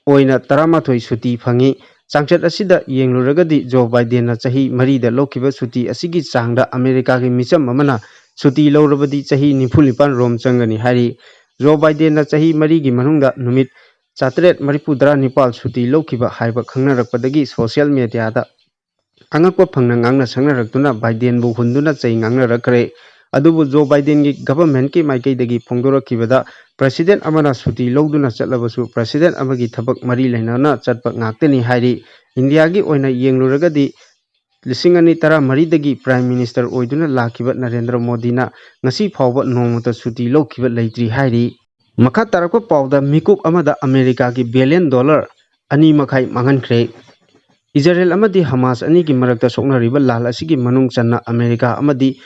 Speaker 1: ꯑꯣꯏꯅ 11 ꯁꯨꯇꯤ ꯐꯪꯏ꯫ ꯆꯥꯡꯆꯠ ꯑꯁꯤꯗ ꯌꯦꯡꯂꯨꯔꯒꯗꯤ ꯖꯣ ꯕꯥꯏꯗꯦꯟꯅ ꯆꯍꯤ 4ꯗ ꯂꯧꯈꯤꯕ ꯁꯨꯇꯤ ꯑꯁꯤꯒꯤ ꯆꯥꯡꯗ ꯑꯃꯦꯔꯤꯀꯥꯒꯤ ꯃꯤꯆꯝ ꯑꯃꯅ ꯁꯨꯇꯤ ꯂꯧꯔꯕꯗꯤ ꯆꯍꯤ 94 ꯔꯣꯝ ꯆꯪꯒꯅꯤ ꯍꯥꯏꯔꯤ꯫ ꯖꯣ ꯕꯥꯏꯗꯦꯟꯅ ꯆꯍꯤ 4ꯒꯤ ꯃꯅꯨꯡꯗ ꯅꯨꯃꯤꯠ 397 ꯁꯨꯇꯤ ꯂꯧꯈꯤꯕ ꯍꯥꯏꯕ ꯈꯪꯅꯔꯛꯄꯗꯒꯤ ꯁꯣꯁꯤꯌꯦꯜ ꯃꯤꯗꯤꯌꯥꯗ ꯑꯉꯛꯄ ꯐꯪꯅ ꯉꯥꯡꯅ ꯁꯛꯅꯔꯛꯇꯨꯅ ꯕꯥꯏꯗꯦꯟꯕꯨ ꯍꯨꯟꯗꯨꯅ ꯆꯩ ꯉꯥꯡꯅꯔꯛꯈ꯭ꯔꯦ꯫ ꯑꯗꯨꯕꯨ ꯖꯣ ꯕꯥꯏꯗꯦꯟꯒꯤ ꯒꯚꯔꯟꯃꯦꯟꯠꯀꯤ ꯃꯥꯏꯀꯩꯗꯒꯤ ꯐꯣꯡꯗꯣꯔꯛꯈꯤꯕꯗ ꯄ꯭ꯔꯦꯁꯤꯗꯦꯟꯠ ꯑꯃꯅ ꯁꯨꯇꯤ ꯂꯧꯗꯨꯅ ꯆꯠꯂꯕꯁꯨ ꯄ꯭ꯔꯦꯁꯤꯗꯦꯟꯠ ꯑꯃꯒꯤ ꯊꯕꯛ ꯃꯔꯤ ꯂꯩꯅꯅ ꯆꯠꯄ ꯉꯥꯛꯇꯅꯤ ꯍꯥꯏꯔꯤ꯫ ꯏꯟꯗꯤꯌꯥꯒꯤ ꯑꯣꯏꯅ ꯌꯦꯡꯂꯨꯔꯒꯗꯤ 2014ꯗꯒꯤ ꯄ꯭ꯔꯥꯏꯝ ꯃꯤꯅꯤꯁꯇꯔ ꯑꯣꯏꯗꯨꯅ ꯂꯥꯛꯈꯤꯕ ꯅꯔꯦꯟꯗ꯭ꯔ ꯃꯣꯗꯤꯅ ꯉꯁꯤ ꯐꯥꯎꯕ ꯅꯣꯡꯃꯇ ꯁꯨꯇꯤ ꯂꯧꯈꯤꯕ ꯂꯩꯇ꯭ꯔꯤ ꯍꯥꯏꯔꯤ꯫ ꯃꯈꯥ ꯇꯥꯔꯛꯄ ꯄꯥꯎꯗ ꯃꯤꯀꯨꯞ ꯑꯃꯗ ꯑꯃꯦꯔꯤꯀꯥꯒꯤ ꯕꯤꯂꯤꯌꯟ $2.5 ꯃꯥꯡꯍꯟꯈ꯭ꯔꯦ꯫ ꯏꯖꯔꯦꯜ ꯑꯃꯗꯤ ꯍꯃꯥꯁ ꯑꯅꯤꯒꯤ ꯃꯔꯛꯇ ꯁꯣꯛꯅꯔꯤꯕ ꯂꯥꯟ ꯑꯁꯤꯒꯤ ꯃꯅꯨꯡ ꯆꯟꯅ ꯑꯃꯦꯔꯤꯀꯥ ꯑꯃꯗꯤ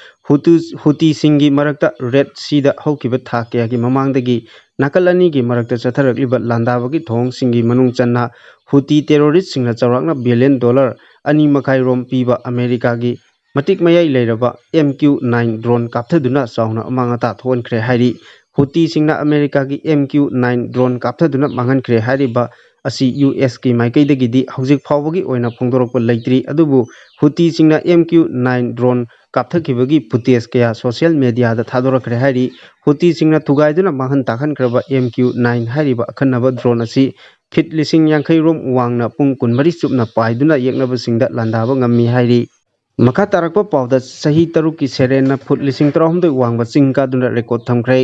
Speaker 1: ꯍꯨꯇꯤꯁꯤꯡꯒꯤ ꯃꯔꯛꯇ ꯔꯦꯗ ꯁꯤꯗ ꯍꯧꯈꯤꯕ ꯊꯥ ꯀꯌꯥꯒꯤ ꯃꯃꯥꯡꯗꯒꯤ ꯅꯥꯀꯜ ꯑꯅꯤꯒꯤ ꯃꯔꯛꯇ ꯆꯠꯊꯔꯛꯂꯤꯕ ꯂꯥꯟꯗꯥꯕꯒꯤ ꯊꯧꯑꯣꯡꯁꯤꯡꯒꯤ ꯃꯅꯨꯡ ꯆꯟꯅ ꯍꯨꯇꯤ ꯇꯦꯔꯣꯔꯤꯁꯠꯁꯤꯡꯅ ꯆꯥꯎꯔꯥꯛꯅ ꯕꯤꯂꯤꯌꯟ $2.5 ꯔꯣꯝ ꯄꯤꯕ ꯑꯃꯦꯔꯤꯀꯥꯒꯤ ꯃꯇꯤꯛ ꯃꯌꯥꯏ ꯂꯩꯔꯕ MQ-9 ꯗ꯭ꯔꯣꯟ ꯀꯥꯞꯊꯗꯨꯅ ꯆꯥꯎꯅ ꯑꯃꯥꯡ ꯑꯇꯥ ꯊꯣꯛꯍꯟꯈ꯭ꯔꯦ ꯍꯥꯏꯔꯤ꯫ ꯍꯨꯇꯤꯁꯤꯡꯅ ꯑꯃꯦꯔꯤꯀꯥꯒꯤ MQ-9 ꯗ꯭ꯔꯣꯟ ꯀꯥꯞꯊꯗꯨꯅ ꯃꯥꯡꯍꯟꯈ꯭ꯔꯦ ꯍꯥꯏꯔꯤꯕ ꯑꯁꯤ ꯌꯨ.ꯑꯦꯁ.ꯀꯤ ꯃꯥꯏꯀꯩꯗꯒꯤꯗꯤ ꯍꯧꯖꯤꯛ ꯐꯥꯎꯕꯒꯤ ꯑꯣꯏꯅ ꯐꯣꯡꯗꯣꯔꯛꯄ ꯂꯩꯇ꯭ꯔꯤ꯫ ꯑꯗꯨꯕꯨ ꯍꯨꯇꯤꯁꯤꯡꯅ MQ-9 ꯗ꯭ꯔꯣꯟ ꯀꯥꯞꯊꯈꯤꯕꯒꯤ ꯐꯨꯇꯦꯖ ꯀꯌꯥ ꯁꯣꯁꯤꯌꯦꯜ ꯃꯤꯗꯤꯌꯥꯗ ꯊꯥꯗꯣꯔꯛꯈ꯭ꯔꯦ ꯍꯥꯏꯔꯤ꯫ ꯍꯨꯇꯤꯁꯤꯡꯅ ꯊꯨꯒꯥꯏꯗꯨꯅ ꯃꯥꯡꯍꯟ ꯇꯥꯛꯍꯟꯈ꯭ꯔꯕ MQ-9 ꯍꯥꯏꯔꯤꯕ ꯑꯈꯟꯅꯕ ꯗ꯭ꯔꯣꯟ ꯑꯁꯤ ꯐꯤꯠ 50,000 ꯔꯣꯝ ꯋꯥꯡꯅ ꯄꯨꯡ 24 ꯆꯨꯞꯅ ꯄꯥꯏꯗꯨꯅ ꯌꯦꯛꯅꯕꯁꯤꯡꯗ ꯂꯥꯟꯗꯥꯕ ꯉꯝꯃꯤ ꯍꯥꯏꯔꯤ꯫ ꯃꯈꯥ ꯇꯥꯔꯛꯄ ꯄꯥꯎꯗ ꯆꯍꯤ 6ꯀꯤ ꯁꯦꯔꯦꯟꯅ ꯐꯨꯠ 19,900 ꯋꯥꯡꯕ ꯆꯤꯡ ꯀꯥꯗꯨꯅ ꯔꯦꯀꯣꯔꯗ ꯊꯝꯈ꯭ꯔꯦ꯫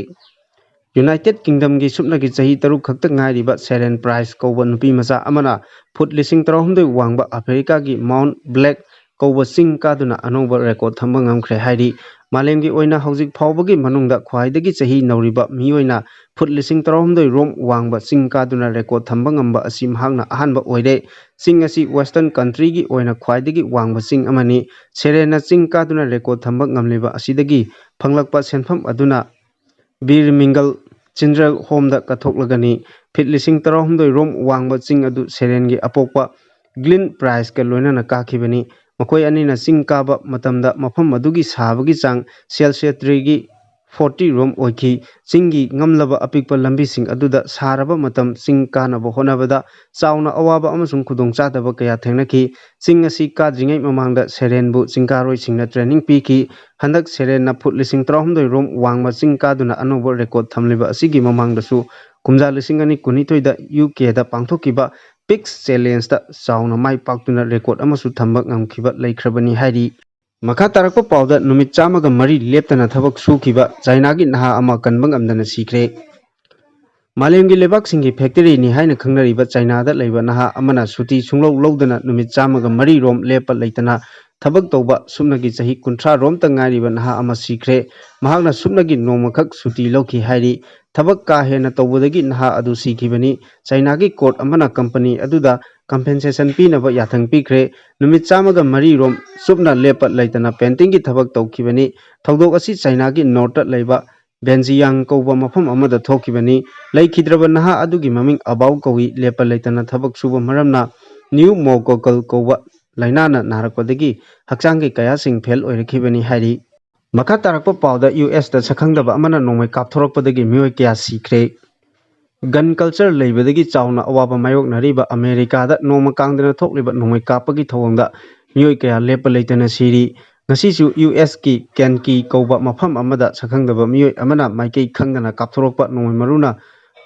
Speaker 1: ꯌꯨꯅꯥꯏꯇꯦꯗ ꯀꯤꯡꯗꯝꯒꯤ ꯁꯨꯞꯅꯒꯤ ꯆꯍꯤ 6 ꯈꯛꯇ ꯉꯥꯏꯔꯤꯕ ꯁꯦꯔꯦꯟ ꯄ꯭ꯔꯥꯏꯁ ꯀꯧꯕ ꯅꯨꯄꯤꯃꯆꯥ ꯑꯃꯅ ꯐꯨꯠ 19,900 ꯋꯥꯡꯕ ꯑꯐ꯭ꯔꯤꯀꯥꯒꯤ ꯃꯥꯎꯟꯠ ꯕ꯭ꯂꯦꯛ ꯀꯧꯕ ꯆꯤꯡ ꯀꯥꯗꯨꯅ ꯑꯅꯧꯕ ꯔꯦꯀꯣꯔꯗ ꯊꯝꯕ ꯉꯝꯈ꯭ꯔꯦ ꯍꯥꯏꯔꯤ꯫ ꯃꯥꯂꯦꯝꯒꯤ ꯑꯣꯏꯅ ꯍꯧꯖꯤꯛ ꯐꯥꯎꯕꯒꯤ ꯃꯅꯨꯡꯗ ꯈ꯭ꯋꯥꯏꯗꯒꯤ ꯆꯍꯤ nꯧꯔꯤꯕ ꯃꯤꯑꯣꯏꯅ ꯐꯨꯠ 19,900 ꯔꯣꯝ ꯋꯥꯡꯕ ꯆꯤꯡ ꯀꯥꯗꯨꯅ ꯔꯦꯀꯣꯔꯗ ꯊꯝꯕ ꯉꯝꯕ ꯑꯁꯤ ꯃꯍꯥꯛꯅ ꯑꯍꯥꯟꯕ ꯑꯣꯏꯔꯦ꯫ ꯆꯤꯡ ꯑꯁꯤ ꯋꯦꯁꯇꯔꯟ ꯀꯟꯇ꯭ꯔꯤꯒꯤ ꯑꯣꯏꯅ ꯈ꯭ꯋꯥꯏꯗꯒꯤ ꯋꯥꯡꯕ ꯆꯤꯡ ꯑꯃꯅꯤ꯫ ꯁꯦꯔꯦꯟꯅ ꯆꯤꯡ ꯀꯥꯗꯨꯅ ꯔꯦꯀꯣꯔꯗ ꯊꯝꯕ ꯉꯝꯂꯤꯕ ꯑꯁꯤꯗꯒꯤ ꯐꯪꯂꯛꯄ ꯁꯦꯟꯐꯝ ꯑꯗꯨꯅ 𝗑𝗛𝗢𝗟 ꯍꯣꯝꯗ ꯀꯠꯊꯣꯛꯂꯒꯅꯤ꯫ ꯐꯤꯠ 19,900 ꯔꯣꯝ ꯋꯥꯡꯕ ꯆꯤꯡ ꯑꯗꯨ ꯁꯦꯔꯦꯟꯒꯤ ꯑꯄꯣꯛꯄ ꯒ꯭ꯂꯤꯟ꫰ꯄ꯭ꯔꯥꯏꯁꯀ ꯂꯣꯏꯅꯅ ꯀꯥꯈꯤꯕꯅꯤ꯫ ꯃꯈꯣꯏ ꯑꯅꯤꯅ ꯆꯤꯡ ꯀꯥꯕ ꯃꯇꯝꯗ ꯃꯐꯝ ꯑꯗꯨꯒꯤ ꯁꯥꯕꯒꯤ ꯆꯥꯡ ꯁꯦꯜꯁꯤꯌꯁ 40 ꯔꯣꯝ ꯑꯣꯏꯈꯤ꯫ ꯆꯤꯡꯒꯤ ꯉꯝꯂꯕ ꯑꯄꯤꯛꯄ ꯂꯝꯕꯤꯁꯤꯡ ꯑꯗꯨꯗ ꯁꯥꯔꯕ ꯃꯇꯝ ꯆꯤꯡ ꯀꯥꯅꯕ ꯍꯣꯠꯅꯕꯗ ꯆꯥꯎꯅ ꯑꯋꯥꯕ ꯑꯃꯁꯨꯡ ꯈꯨꯗꯣꯡꯆꯥꯗꯕ ꯀꯌꯥ ꯊꯦꯡꯅꯈꯤ꯫ ꯆꯤꯡ ꯑꯁꯤ ꯀꯥꯗ꯭ꯔꯤꯉꯩ ꯃꯃꯥꯡꯗ ꯁꯦꯔꯦꯟꯕꯨ ꯆꯤꯡꯀꯥꯔꯣꯏꯁꯤꯡꯅ ꯇ꯭ꯔꯦꯅꯤꯡ ꯄꯤꯈꯤ꯫ ꯍꯟꯗꯛ ꯁꯦꯔꯦꯟꯅ ꯐꯨꯠ 19,900 ꯔꯣꯝ ꯋꯥꯡꯕ ꯆꯤꯡ ꯀꯥꯗꯨꯅ ꯑꯅꯧꯕ ꯔꯦꯀꯣꯔꯗ ꯊꯝꯂꯤꯕ ꯑꯁꯤꯒꯤ ꯃꯃꯥꯡꯗꯁꯨ ꯀꯨꯝꯖꯥ 2012ꯗ ꯌꯨꯀꯦꯗ ꯄꯥꯡꯊꯣꯛꯈꯤꯕ ꯄꯤꯛꯁ ꯆꯦꯂꯦꯟꯖꯗ ꯆꯥꯎꯅ ꯃꯥꯏ ꯄꯥꯛꯇꯨꯅ ꯔꯦꯀꯣꯔꯗ ꯑꯃꯁꯨ ꯊꯝꯕ ꯉꯝꯈꯤꯕ ꯂꯩꯈ꯭ꯔꯕꯅꯤ ꯍꯥꯏꯔꯤ꯫ ꯃꯈꯥ ꯇꯥꯔꯛꯄ ꯄꯥꯎꯗ ꯅꯨꯃꯤꯠ 104 ꯂꯦꯞꯇꯅ ꯊꯕꯛ ꯁꯨꯈꯤꯕ ꯆꯥꯏꯅꯥꯒꯤ ꯅꯍꯥ ꯑꯃ ꯀꯟꯕ ꯉꯝꯗꯅ ꯁꯤꯈ꯭ꯔꯦ꯫ ꯃꯥꯂꯦꯝꯒꯤ ꯂꯩꯕꯥꯛꯁꯤꯡꯒꯤ ꯐꯦꯛꯇꯔꯤꯅꯤ ꯍꯥꯏꯅ ꯈꯪꯅꯔꯤꯕ ꯆꯥꯏꯅꯥꯗ ꯂꯩꯕ ꯅꯍꯥ ꯑꯃꯅ ꯁꯨꯇꯤ ꯁꯨꯡꯂꯧ ꯂꯧꯗꯅ ꯅꯨꯃꯤꯠ 104 ꯔꯣꯝ ꯂꯦꯞꯄ ꯂꯩꯇꯅ ꯊꯕꯛ ꯇꯧꯕ ꯁꯨꯞꯅꯒꯤ ꯆꯍꯤ 30 ꯔꯣꯝꯇ ꯉꯥꯏꯔꯤꯕ ꯅꯍꯥ ꯑꯃ ꯁꯤꯈ꯭ꯔꯦ꯫ ꯃꯍꯥꯛꯅ ꯁꯨꯞꯅꯒꯤ ꯅꯣꯡꯃꯈꯛ ꯁꯨꯇꯤ ꯂꯧꯈꯤ ꯍꯥꯏꯔꯤ꯫ ꯊꯕꯛ ꯀꯥ ꯍꯦꯟꯅ ꯇꯧꯕꯗꯒꯤ ꯅꯍꯥ ꯑꯗꯨ ꯁꯤꯈꯤꯕꯅꯤ꯫ ꯆꯥꯏꯅꯥꯒꯤ ꯀꯣꯔꯠ ꯑꯃꯅ ꯀꯝꯄꯅꯤ ꯑꯗꯨꯗ ꯀꯝꯄꯦꯟꯁꯦꯁꯟ ꯄꯤꯅꯕ ꯌꯥꯊꯪ ꯄꯤꯈ꯭ꯔꯦ꯫ ꯅꯨꯃꯤꯠ 104 ꯔꯣꯝ ꯆꯨꯞꯅ ꯂꯦꯞꯄ ꯂꯩꯇꯅ ꯄꯦꯟꯇꯤꯡꯒꯤ ꯊꯕꯛ ꯇꯧꯈꯤꯕꯅꯤ꯫ ꯊꯧꯗꯣꯛ ꯑꯁꯤ ꯆꯥꯏꯅꯥꯒꯤ ꯅꯣꯔꯠꯇ ꯂꯩꯕ ꯕꯦꯟꯖꯤꯌꯥꯡ ꯀꯧꯕ ꯃꯐꯝ ꯑꯃꯗ ꯊꯣꯛꯈꯤꯕꯅꯤ꯫ ꯂꯩꯈꯤꯗ꯭ꯔꯕ ꯅꯍꯥ ꯑꯗꯨꯒꯤ ꯃꯃꯤꯡ ꯑꯕꯥꯎ ꯀꯧꯏ꯫ ꯂꯦꯞꯄ ꯂꯩꯇꯅ ꯊꯕꯛ ꯁꯨꯕ ꯃꯔꯝꯅ 𝗜𝗏𝗥𝗔𝗚 ꯀꯧꯕ ꯂꯥꯏꯅꯥꯅ ꯅꯥꯔꯛꯄꯗꯒꯤ ꯍꯛꯆꯥꯡꯒꯤ ꯀꯌꯥꯁꯤꯡ ꯐꯦꯜ ꯑꯣꯏꯔꯛꯈꯤꯕꯅꯤ ꯍꯥꯏꯔꯤ꯫ ꯃꯈꯥ ꯇꯥꯔꯛꯄ ꯄꯥꯎꯗ ꯌꯨ.ꯑꯦꯁ.ꯇ ꯁꯛꯈꯪꯗꯕ ꯑꯃꯅ ꯅꯣꯡꯃꯩ ꯀꯥꯞꯊꯣꯔꯛꯄꯗꯒꯤ ꯃꯤꯑꯣꯏ ꯀꯌꯥ ꯁꯤꯈ꯭ꯔꯦ꯫ ꯒꯟ ꯀꯜꯆꯔ ꯂꯩꯕꯗꯒꯤ ꯆꯥꯎꯅ ꯑꯋꯥꯕ ꯃꯥꯌꯣꯛꯅꯔꯤꯕ ꯑꯃꯦꯔꯤꯀꯥꯗ ꯅꯣꯡꯃ ꯀꯥꯡꯗꯅ ꯊꯣꯛꯂꯤꯕ ꯅꯣꯡꯃꯩ ꯀꯥꯞꯄꯒꯤ ꯊꯧꯑꯣꯡꯗ ꯃꯤꯑꯣꯏ ꯀꯌꯥ ꯂꯦꯞꯄ ꯂꯩꯇꯅ ꯁꯤꯔꯤ꯫ ꯉꯁꯤꯁꯨ ꯌꯨ.ꯑꯦꯁ.ꯀꯤ ꯀꯦꯟꯀꯤ ꯀꯧꯕ ꯃꯐꯝ ꯑꯃꯗ ꯁꯛꯈꯪꯗꯕ ꯃꯤꯑꯣꯏ ꯑꯃꯅ ꯃꯥꯏꯀꯩ ꯈꯪꯗꯅ ꯀꯥꯞꯊꯣꯔꯛꯄ ꯅꯣꯡꯃꯩ ꯃꯔꯨꯅ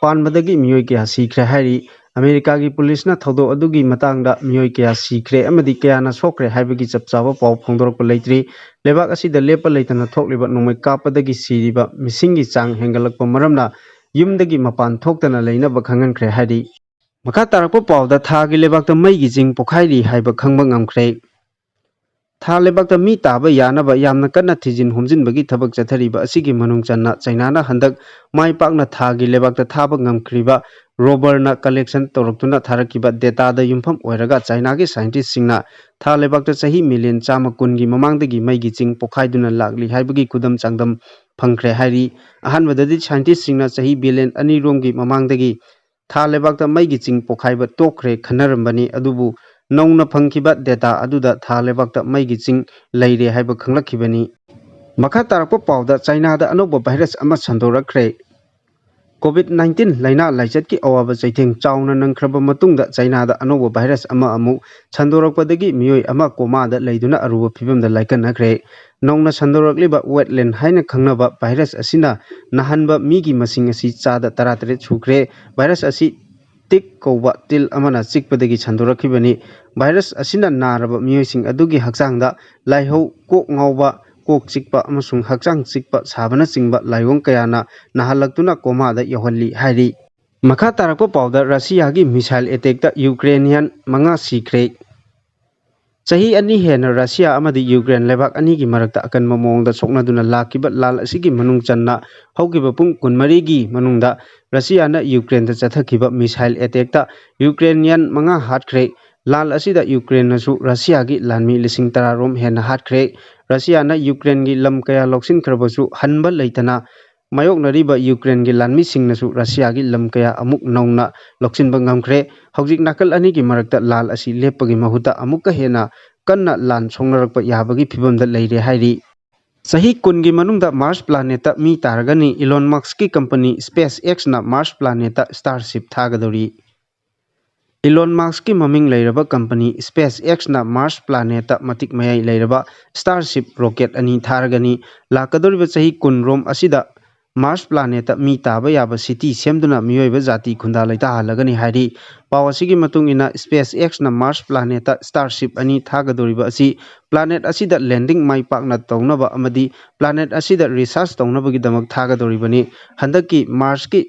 Speaker 1: ꯄꯥꯟꯕꯗꯒꯤ ꯃꯤꯑꯣꯏ ꯀꯌꯥ ꯁꯤꯈ꯭ꯔꯦ ꯍꯥꯏꯔꯤ꯫ ꯑꯃꯦꯔꯤꯀꯥꯒꯤ ꯄꯨꯂꯤꯁꯅ ꯊꯧꯗꯣꯛ ꯑꯗꯨꯒꯤ ꯃꯇꯥꯡꯗ ꯃꯤꯑꯣꯏ ꯀꯌꯥ ꯁꯤꯈ꯭ꯔꯦ ꯑꯃꯗꯤ ꯀꯌꯥꯅ ꯁꯣꯛꯈ꯭ꯔꯦ ꯍꯥꯏꯕꯒꯤ ꯆꯞ ꯆꯥꯕ ꯄꯥꯎ ꯐꯣꯡꯗꯣꯔꯛꯄ ꯂꯩꯇ꯭ꯔꯤ꯫ ꯂꯩꯕꯥꯛ ꯑꯁꯤꯗ ꯂꯦꯞꯄ ꯂꯩꯇꯅ ꯊꯣꯛꯂꯤꯕ ꯅꯣꯡꯃꯩ ꯀꯥꯞꯄꯗꯒꯤ ꯁꯤꯔꯤꯕ ꯃꯤꯁꯤꯡꯒꯤ ꯆꯥꯡ ꯍꯦꯟꯒꯠꯂꯛꯄ ꯃꯔꯝꯅ ꯌꯨꯝꯗꯒꯤ ꯃꯄꯥꯟ ꯊꯣꯛꯇꯅ ꯂꯩꯅꯕ ꯈꯪꯍꯟꯈ꯭ꯔꯦ ꯍꯥꯏꯔꯤ꯫ ꯃꯈꯥ ꯇꯥꯔꯛꯄ ꯄꯥꯎꯗ ꯊꯥꯒꯤ ꯂꯩꯕꯥꯛꯇ ꯃꯩꯒꯤ ꯆꯤꯡ ꯄꯣꯈꯥꯏꯔꯤ ꯍꯥꯏꯕ ꯈꯪꯕ ꯉꯝꯈ꯭ꯔꯦ꯫ ꯊꯥ ꯂꯩꯕꯥꯛꯇ ꯃꯤ ꯇꯥꯕ ꯌꯥꯅꯕ ꯌꯥꯝꯅ ꯀꯟꯅ ꯊꯤꯖꯤꯟ ꯍꯨꯝꯖꯤꯟꯕꯒꯤ ꯊꯕꯛ ꯆꯠꯊꯔꯤꯕ ꯑꯁꯤꯒꯤ ꯃꯅꯨꯡ ꯆꯟꯅ ꯆꯥꯏꯅꯥꯅ ꯍꯟꯗꯛ ꯃꯥꯏ ꯄꯥꯛꯅ ꯊꯥꯒꯤ ꯂꯩꯕꯥꯛꯇ ꯊꯥꯕ ꯉꯝꯈ꯭ꯔꯤꯕ ꯔꯣꯕꯔꯅ ꯀꯂꯦꯛꯁꯟ ꯇꯧꯔꯛꯇꯨꯅ ꯊꯥꯔꯛꯈꯤꯕ ꯗꯦꯇꯥꯗ ꯌꯨꯝꯐꯝ ꯑꯣꯏꯔꯒ ꯆꯥꯏꯅꯥꯒꯤ ꯁꯥꯏꯟꯇꯤꯁꯠꯁꯤꯡꯅ ꯊꯥ ꯂꯩꯕꯥꯛꯇ ꯆꯍꯤ ꯃꯤꯂꯤꯌꯟ 110ꯒꯤ ꯃꯃꯥꯡꯗꯒꯤ ꯃꯩꯒꯤ ꯆꯤꯡ ꯄꯣꯈꯥꯏꯗꯨꯅ ꯂꯥꯛꯂꯤ ꯍꯥꯏꯕꯒꯤ ꯈꯨꯗꯝ ꯆꯥꯡꯗꯝ ꯐꯪꯈ꯭ꯔꯦ ꯍꯥꯏꯔꯤ꯫ ꯑꯍꯥꯟꯕꯗꯗꯤ ꯁꯥꯏꯟꯇꯤꯁꯠꯁꯤꯡꯅ ꯆꯍꯤ ꯕꯤꯂꯤꯌꯟ 2 ꯔꯣꯝꯒꯤ ꯃꯃꯥꯡꯗꯒꯤ ꯊꯥ ꯂꯩꯕꯥꯛꯇ ꯃꯩꯒꯤ ꯆꯤꯡ ꯄꯣꯈꯥꯏꯕ ꯇꯣꯛꯈ꯭ꯔꯦ ꯈꯟꯅꯔꯝꯕꯅꯤ꯫ ꯑꯗꯨꯕꯨ ꯅꯧꯅ ꯐꯪꯈꯤꯕ ꯗꯦꯇꯥ ꯑꯗꯨꯗ ꯊꯥ ꯂꯩꯕꯥꯛꯇ ꯃꯩꯒꯤ ꯆꯤꯡ ꯂꯩꯔꯦ ꯍꯥꯏꯕ ꯈꯪꯂꯛꯈꯤꯕꯅꯤ꯫ ꯃꯈꯥ ꯇꯥꯔꯛꯄ ꯄꯥꯎꯗ ꯆꯥꯏꯅꯥꯗ ꯑꯅꯧꯕ ꯚꯥꯏꯔꯁ ꯑꯃ ꯁꯟꯗꯣꯔꯛꯈ꯭ꯔꯦ꯫ ꯀꯣꯚꯤꯗ-19 ꯂꯥꯏꯅꯥ ꯂꯥꯏꯆꯠꯀꯤ ꯑꯋꯥꯕ ꯆꯩꯊꯦꯡ ꯆꯥꯎꯅ ꯅꯪꯈ꯭ꯔꯕ ꯃꯇꯨꯡꯗ ꯆꯥꯏꯅꯥꯗ ꯑꯅꯧꯕ ꯚꯥꯏꯔꯁ ꯑꯃ ꯑꯃꯨꯛ ꯁꯟꯗꯣꯔꯛꯄꯗꯒꯤ ꯃꯤꯑꯣꯏ ꯑꯃ ꯀꯣꯃꯥꯗ ꯂꯩꯗꯨꯅ ꯑꯔꯨꯕ ꯐꯤꯚꯝꯗ ꯂꯥꯏꯀꯠꯅꯈ꯭ꯔꯦ꯫ ꯅꯧꯅ ꯁꯟꯗꯣꯔꯛꯂꯤꯕ ꯋꯦꯠꯂꯦꯟꯗ ꯍꯥꯏꯅ ꯈꯪꯅꯕ ꯚꯥꯏꯔꯁ ꯑꯁꯤꯅ ꯅꯥꯍꯟꯕ ꯃꯤꯒꯤ ꯃꯁꯤꯡ ꯑꯁꯤ ꯆꯥꯗ 18 ꯁꯨꯈ꯭ꯔꯦ꯫ ꯚꯥꯏꯔꯁ ꯑꯁꯤ ꯇꯤꯛ ꯀꯧꯕ ꯇꯤꯜ ꯑꯃꯅ ꯆꯤꯛꯄꯗꯒꯤ ꯁꯟꯗꯣꯔꯛꯈꯤꯕꯅꯤ꯫ ꯚꯥꯏꯔꯁ ꯑꯁꯤꯅ ꯅꯥꯔꯕ ꯃꯤꯑꯣꯏꯁꯤꯡ ꯑꯗꯨꯒꯤ ꯍꯛꯆꯥꯡꯗ ꯂꯥꯏꯍꯧ, ꯀꯣꯛ ꯉꯥꯎꯕ, ꯀꯣꯛ ꯆꯤꯛꯄ ꯑꯃꯁꯨꯡ ꯍꯛꯆꯥꯡ ꯆꯤꯛꯄ ꯁꯥꯕꯅꯆꯤꯡꯕ ꯂꯥꯏꯑꯣꯡ ꯀꯌꯥꯅ ꯅꯥꯍꯜꯂꯛꯇꯨꯅ ꯀꯣꯃꯥꯗ ꯌꯧꯍꯜꯂꯤ ꯍꯥꯏꯔꯤ꯫ ꯃꯈꯥ ꯇꯥꯔꯛꯄ ꯄꯥꯎꯗ ꯔꯁꯤꯌꯥꯒꯤ ꯃꯤꯁꯥꯏꯜ ꯑꯦꯇꯦꯛꯇ ꯌꯨꯀ꯭ꯔꯦꯅꯤꯌꯟ 5 ꯁꯤꯈ꯭ꯔꯦ꯫ ꯆꯍꯤ 2 ꯍꯦꯟꯅ ꯔꯁꯤꯌꯥ ꯑꯃꯗꯤ ꯌꯨꯀ꯭ꯔꯦꯟ ꯂꯩꯕꯥꯛ ꯑꯅꯤꯒꯤ ꯃꯔꯛꯇ ꯑꯀꯟꯕ ꯃꯑꯣꯡꯗ ꯁꯣꯛꯅꯗꯨꯅ ꯂꯥꯛꯈꯤꯕ ꯂꯥꯟ ꯑꯁꯤꯒꯤ ꯃꯅꯨꯡ ꯆꯟꯅ ꯍꯧꯈꯤꯕ ꯄꯨꯡ 24ꯒꯤ ꯃꯅꯨꯡꯗ ꯔꯁꯤꯌꯥꯅ ꯌꯨꯀ꯭ꯔꯦꯟꯗ ꯆꯠꯊꯈꯤꯕ ꯃꯤꯁꯥꯏꯜ ꯑꯦꯇꯦꯛꯇ ꯌꯨꯀ꯭ꯔꯦꯅꯤꯌꯟ 5 ꯍꯥꯠꯈ꯭ꯔꯦ꯫ ꯂꯥꯟ ꯑꯁꯤꯗ ꯌꯨꯀ꯭ꯔꯦꯟꯅꯁꯨ ꯔꯁꯤꯌꯥꯒꯤ ꯂꯥꯟꯃꯤ 10,000 ꯔꯣꯝ ꯍꯦꯟꯅ ꯍꯥꯠꯈ꯭ꯔꯦ꯫ ꯔꯁꯤꯌꯥꯅ ꯌꯨꯀ꯭ꯔꯦꯟꯒꯤ ꯂꯝ ꯀꯌꯥ ꯂꯧꯁꯤꯟꯈ꯭ꯔꯕꯁꯨ ꯍꯟꯕ ꯂꯩꯇꯅ ꯃꯥꯌꯣꯛꯅꯔꯤꯕ ꯌꯨꯀ꯭ꯔꯦꯟꯒꯤ ꯂꯥꯟꯃꯤꯁꯤꯡꯅꯁꯨ ꯔꯁꯤꯌꯥꯒꯤ ꯂꯝ ꯀꯌꯥ ꯑꯃꯨꯛ ꯅꯧꯅ ꯂꯧꯁꯤꯟꯕ ꯉꯝꯈ꯭ꯔꯦ꯫ ꯍꯧꯖꯤꯛ ꯅꯥꯀꯜ ꯑꯅꯤꯒꯤ ꯃꯔꯛꯇ ꯂꯥꯟ ꯑꯁꯤ ꯂꯦꯞꯄꯒꯤ ꯃꯍꯨꯠꯇ ꯑꯃꯨꯛꯀ ꯍꯦꯟꯅ ꯀꯟꯅ ꯂꯥꯟ ꯁꯣꯛꯅꯔꯛꯄ ꯌꯥꯕꯒꯤ ꯐꯤꯚꯝꯗ ꯂꯩꯔꯦ ꯍꯥꯏꯔꯤ꯫ ꯆꯍꯤ 10ꯒꯤ ꯃꯅꯨꯡꯗ ꯃꯥꯔꯁ ꯄ꯭ꯂꯥꯅꯦꯠꯇ ꯃꯤ ꯇꯥꯔꯒꯅꯤ꯫ ꯏꯂꯣꯟ ꯃꯁꯛꯀꯤ ꯀꯝꯄꯅꯤ ꯁ꯭ꯄꯦꯁ ꯑꯦꯛꯁꯅ ꯃꯥꯔꯁ ꯄ꯭ꯂꯥꯅꯦꯠꯇ ꯁ꯭ꯇꯥꯔꯁꯤꯞ ꯊꯥꯒꯗꯧꯔꯤ꯫ ꯏꯂꯣꯟ ꯃꯁꯛꯀꯤ ꯃꯃꯤꯡ ꯂꯩꯔꯕ ꯀꯝꯄꯅꯤ ꯁ꯭ꯄꯦꯁ ꯑꯦꯛꯁꯅ ꯃꯥꯔꯁ ꯄ꯭ꯂꯥꯅꯦꯠꯇ ꯃꯇꯤꯛ ꯃꯌꯥꯏ ꯂꯩꯔꯕ ꯁ꯭ꯇꯥꯔꯁꯤꯞ ꯔꯣꯀꯦꯠ 2 ꯊꯥꯔꯒꯅꯤ꯫ ꯂꯥꯛꯀꯗꯧꯔꯤꯕ ꯆꯍꯤ 10 ꯔꯣꯝ ꯑꯁꯤꯗ ꯃꯥꯔꯁ ꯄ꯭ꯂꯥꯅꯦꯠꯇ ꯃꯤ ꯇꯥꯕ ꯌꯥꯕ ꯁꯤꯇꯤ ꯁꯦꯝꯗꯨꯅ ꯃꯤꯑꯣꯏꯕ ꯖꯥꯇꯤ ꯈꯨꯟꯗꯥ ꯂꯩꯇꯥꯍꯜꯂꯒꯅꯤ ꯍꯥꯏꯔꯤ꯫ ꯄꯥꯎ ꯑꯁꯤꯒꯤ ꯃꯇꯨꯡ ꯏꯟꯅ ꯁ꯭ꯄꯦꯁ ꯑꯦꯛꯁꯅ ꯃꯥꯔꯁ ꯄ꯭ꯂꯥꯅꯦꯠꯇ ꯁ꯭ꯇꯥꯔꯁꯤꯞ 2 ꯊꯥꯒꯗꯧꯔꯤꯕ ꯑꯁꯤ ꯄ꯭ꯂꯥꯅꯦꯠ ꯑꯁꯤꯗ ꯂꯦꯟꯗꯤꯡ ꯃꯥꯏ ꯄꯥꯛꯅ ꯇꯧꯅꯕ ꯑꯃꯗꯤ ꯄ꯭ꯂꯥꯅꯦꯠ ꯑꯁꯤꯗ ꯔꯤꯁꯥꯔꯆ ꯇꯧꯅꯕꯒꯤꯗꯃꯛ ꯊꯥꯒꯗꯧꯔꯤꯕꯅꯤ꯫ ꯍꯟꯗꯛꯀꯤ ꯃꯥꯔꯁꯀꯤ